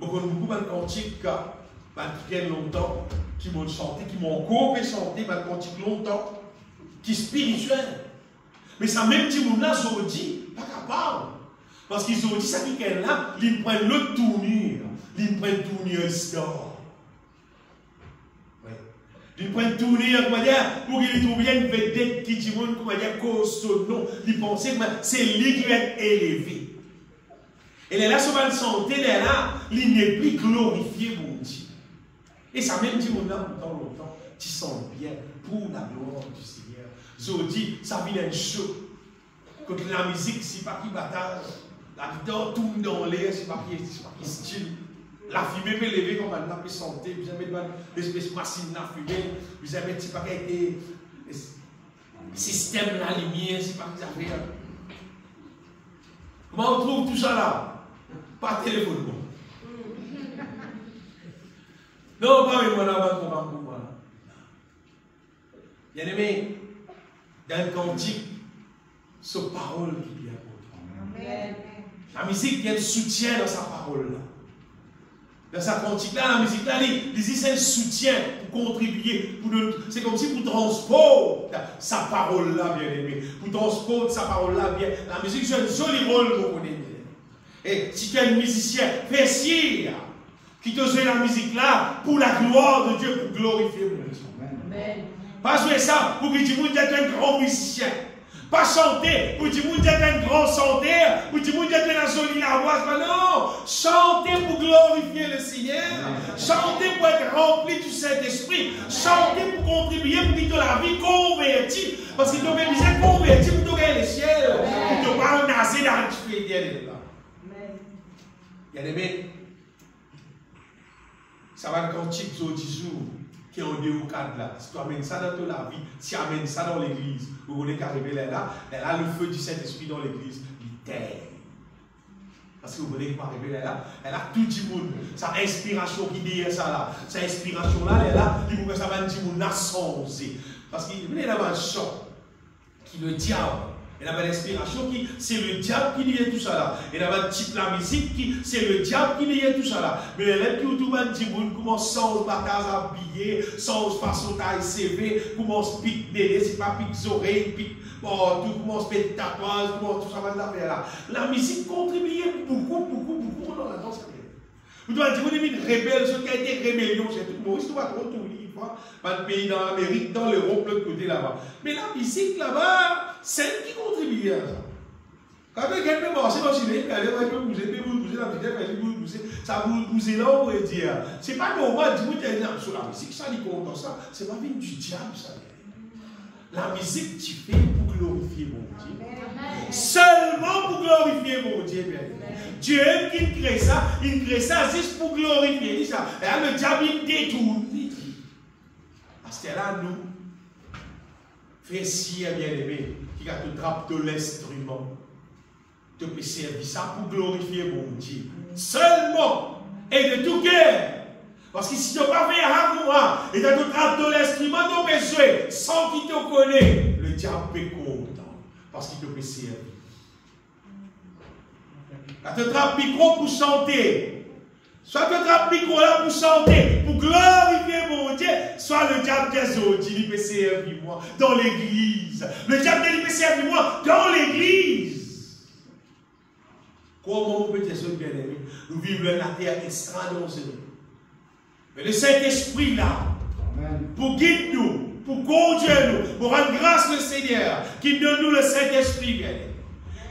Beaucoup de cantiques, qui longtemps, qui m'ont chanté, qui m'ont encore chanté, des cantiques longtemps, qui sont spirituels. Mais ça même petit monde là, Zodi, pas capable. Parce qu'ils ont dit ça qui est là, ils prennent l'autre tournure. Ils prennent tournure histoire. Ils prennent tournure, pour qu'ils trouvent bien une vedette qui dit, comment dire, cause son nom. Ils pensent que c'est lui qui va être élevé. Et là, sur la santé, là, il n'est plus glorifié, mon Dieu. Et ça même dit, mon âme, longtemps, tu sens bien pour la gloire du Seigneur. Zodi, ça vient d'un chaud. Quand la musique, c'est pas qui bataille. La guitare tourne dans l'air, c'est pas qui style. La fumée peut lever comme elle n'a pas santé. Vous avez des espèces de machines à fumer. Vous avez un petit paquet de système de la lumière, c'est pas qui avez. Comment on trouve tout ça là? Pas téléphone. Non, pas avec moi là-bas, pour moi. Bien aimé, dans le cantique, c'est la parole qui vient pour toi. La musique vient de soutien dans sa parole là. Dans sa cantique là, la musique là, il dit c'est un soutien pour contribuer. C'est comme si pour transporter sa parole là, bien aimé. Pour transporter sa parole là, bien. La musique joue un joli rôle, vous connaissez. Et si tu es un musicien, fais signe qui te joue la musique là pour la gloire de Dieu, pour glorifier mon Dieu. Pas jouer ça pour que tu puisses être un grand musicien. Pas chanter pour que tu puisses être un grand chanteur, pour que tu puisses être un joli la voix. Non, chanter pour glorifier le Seigneur. Chanter pour être rempli du Saint-Esprit. Chanter pour contribuer pour que la vie convertie. Parce que tu as besoin de convertir pour te gagner le ciel. Pour te pas naser dans le fidèle. Bien aimé, ça va être cantique aujourd'hui qui est en deux cadre là. Si tu amènes ça dans toute la vie, si tu amènes ça dans l'église, vous voulez qu'arriver là, elle a le feu du Saint-Esprit dans l'église, il t'aide. Parce que vous voulez qu'arriver là, elle a tout le monde. Sa inspiration qui dit ça là, sa inspiration là, elle est là, il faut que ça va dire mon ascensé. Parce qu'il y a un chant qui le diable. Il y a l'inspiration qui, c'est le diable qui liait tout ça là. Il y a un type la musique qui, c'est le diable qui liait tout ça là. Mais les qui autour de dit, commence sans bataille habillé, sans façon taille CV, commence pique bébé, c'est pas pique oreilles, pique, bon, tout commence pique tatouage, tout ça va faire là. La musique contribuait beaucoup dans la danse. Vous devez dire, vous avez une rebelle, ce qui a été rébellion, c'est tout. Maurice, tu vas trop tout libre. Pas de pays dans l'Amérique, dans l'Europe, l'autre côté là-bas. Mais la musique là-bas, c'est elle qui contribue à ça. Quand quelqu'un peut marcher dans le cinéma, elle peut bouger, la musique, ça vous bouger là, on pourrait dire. C'est pas normal, dis-moi, tu es sur la musique, ça, il compte dans ça. C'est pas venu du diable, ça. La musique, tu fais pour glorifier mon Dieu. Seulement pour glorifier mon Dieu, bien. Dieu qui crée ça, il crée ça juste pour glorifier ça. Et là, le diable, il détourne. Parce que là, nous, fais si bien aimé, qui a te trappe de l'instrument, te peut servir ça pour glorifier mon Dieu. Seulement et de tout cœur. Parce que si tu n'as pas fait un moi et tu te trappe de l'instrument, tu peux jouer sans qu'il te connaisse. Le diable est content parce qu'il te peut servir. Tu te trappe micro pour chanter. Soit tu trappes le micro là pour chanter, pour glorifier mon Dieu, soit le diable des autres, il peut servir moi dans l'église. Le diable il peut servir moi dans l'église. Comment on peut dire ça, bien aimé? Nous vivons la terre extraordinaire. Mais le Saint-Esprit là, pour guider nous, pour conduire nous, pour rendre grâce au Seigneur, qui donne nous le Saint-Esprit, bien aimé.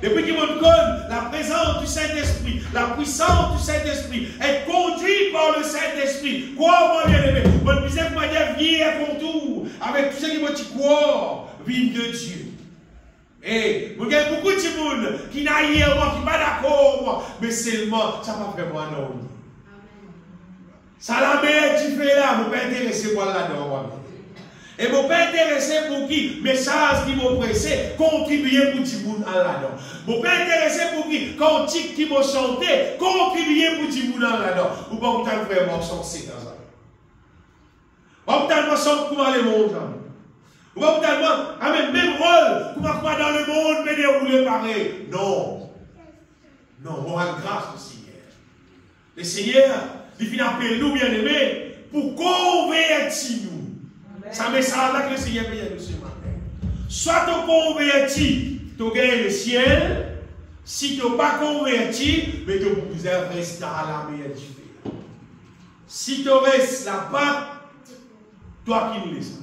Depuis qu'il me donne la présence du Saint-Esprit, la puissance du Saint-Esprit, être conduit par le Saint-Esprit. Quoi, mon bien-aimé? Mon misère, ma vie est contour, avec tout ce qui me dit quoi? Vie de Dieu. Et vous avez beaucoup de gens qui n'a rien, qui ne sont pas d'accord, mais seulement, ça va faire moi non. Ça la meilleure tu fais là, vous ne pas intéressé pour là-dedans. Et vous ne pas intéressé pour qui, message qui m'ont pressé, contribuer pour tout le monde là-dedans. Vous ne pas intéressé pour qui, cantique qui m'ont chanté, contribuer pour tout le monde là-dedans. Vous ne pouvez pas vraiment chanter dans ça. Vous ne pouvez pas chanter comment le monde. Vous ne pouvez pas avoir le même rôle, comment dans le monde, mais dérouler pareil. Non. Non, on rend grâce au Seigneur. Le Seigneur, il vient appeler nous, bien-aimés, pour convertir nous. Ça met ça là que le Seigneur vient de ce matin. Soit tu convertis, tu gagnes le ciel. Si tu n'es pas converti, mais tu restes dans la meilleure du pays. Si tu restes là-bas, toi qui me laisses.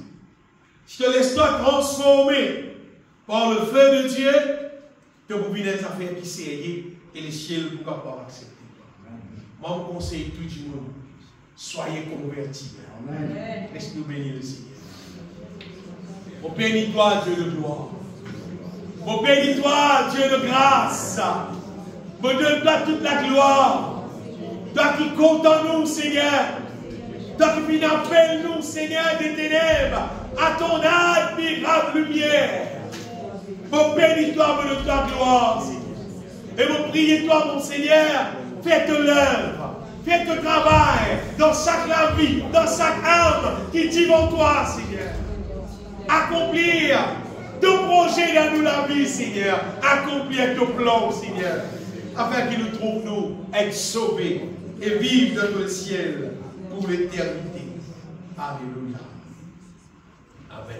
Si tu laisses toi transformer par le feu de Dieu, tu peux venir des affaires qui sérieux et le ciel ne pourra pas accepter. Moi, je conseille tout le monde, soyez convertis. Laisse-nous bénir le Seigneur. Mon bénis-toi, Dieu de gloire. Mon bénis-toi, Dieu de grâce. Me donne-toi toute la gloire. Toi qui comptes en nous, Seigneur. Toi qui viens appelle nous, Seigneur, des ténèbres, à ton admirable lumière. Mon bénis-toi, me donne-toi gloire, Seigneur. Et mon priez-toi, mon Seigneur, faites l'œuvre. Faites le travail dans chaque la vie, dans chaque âme qui dit en toi, Seigneur. Accomplir ton projet dans nous la vie, Seigneur. Accomplir ton plan, Seigneur. Afin qu'il nous trouve, nous, être sauvés et vivre dans le ciel pour l'éternité. Alléluia. Amen.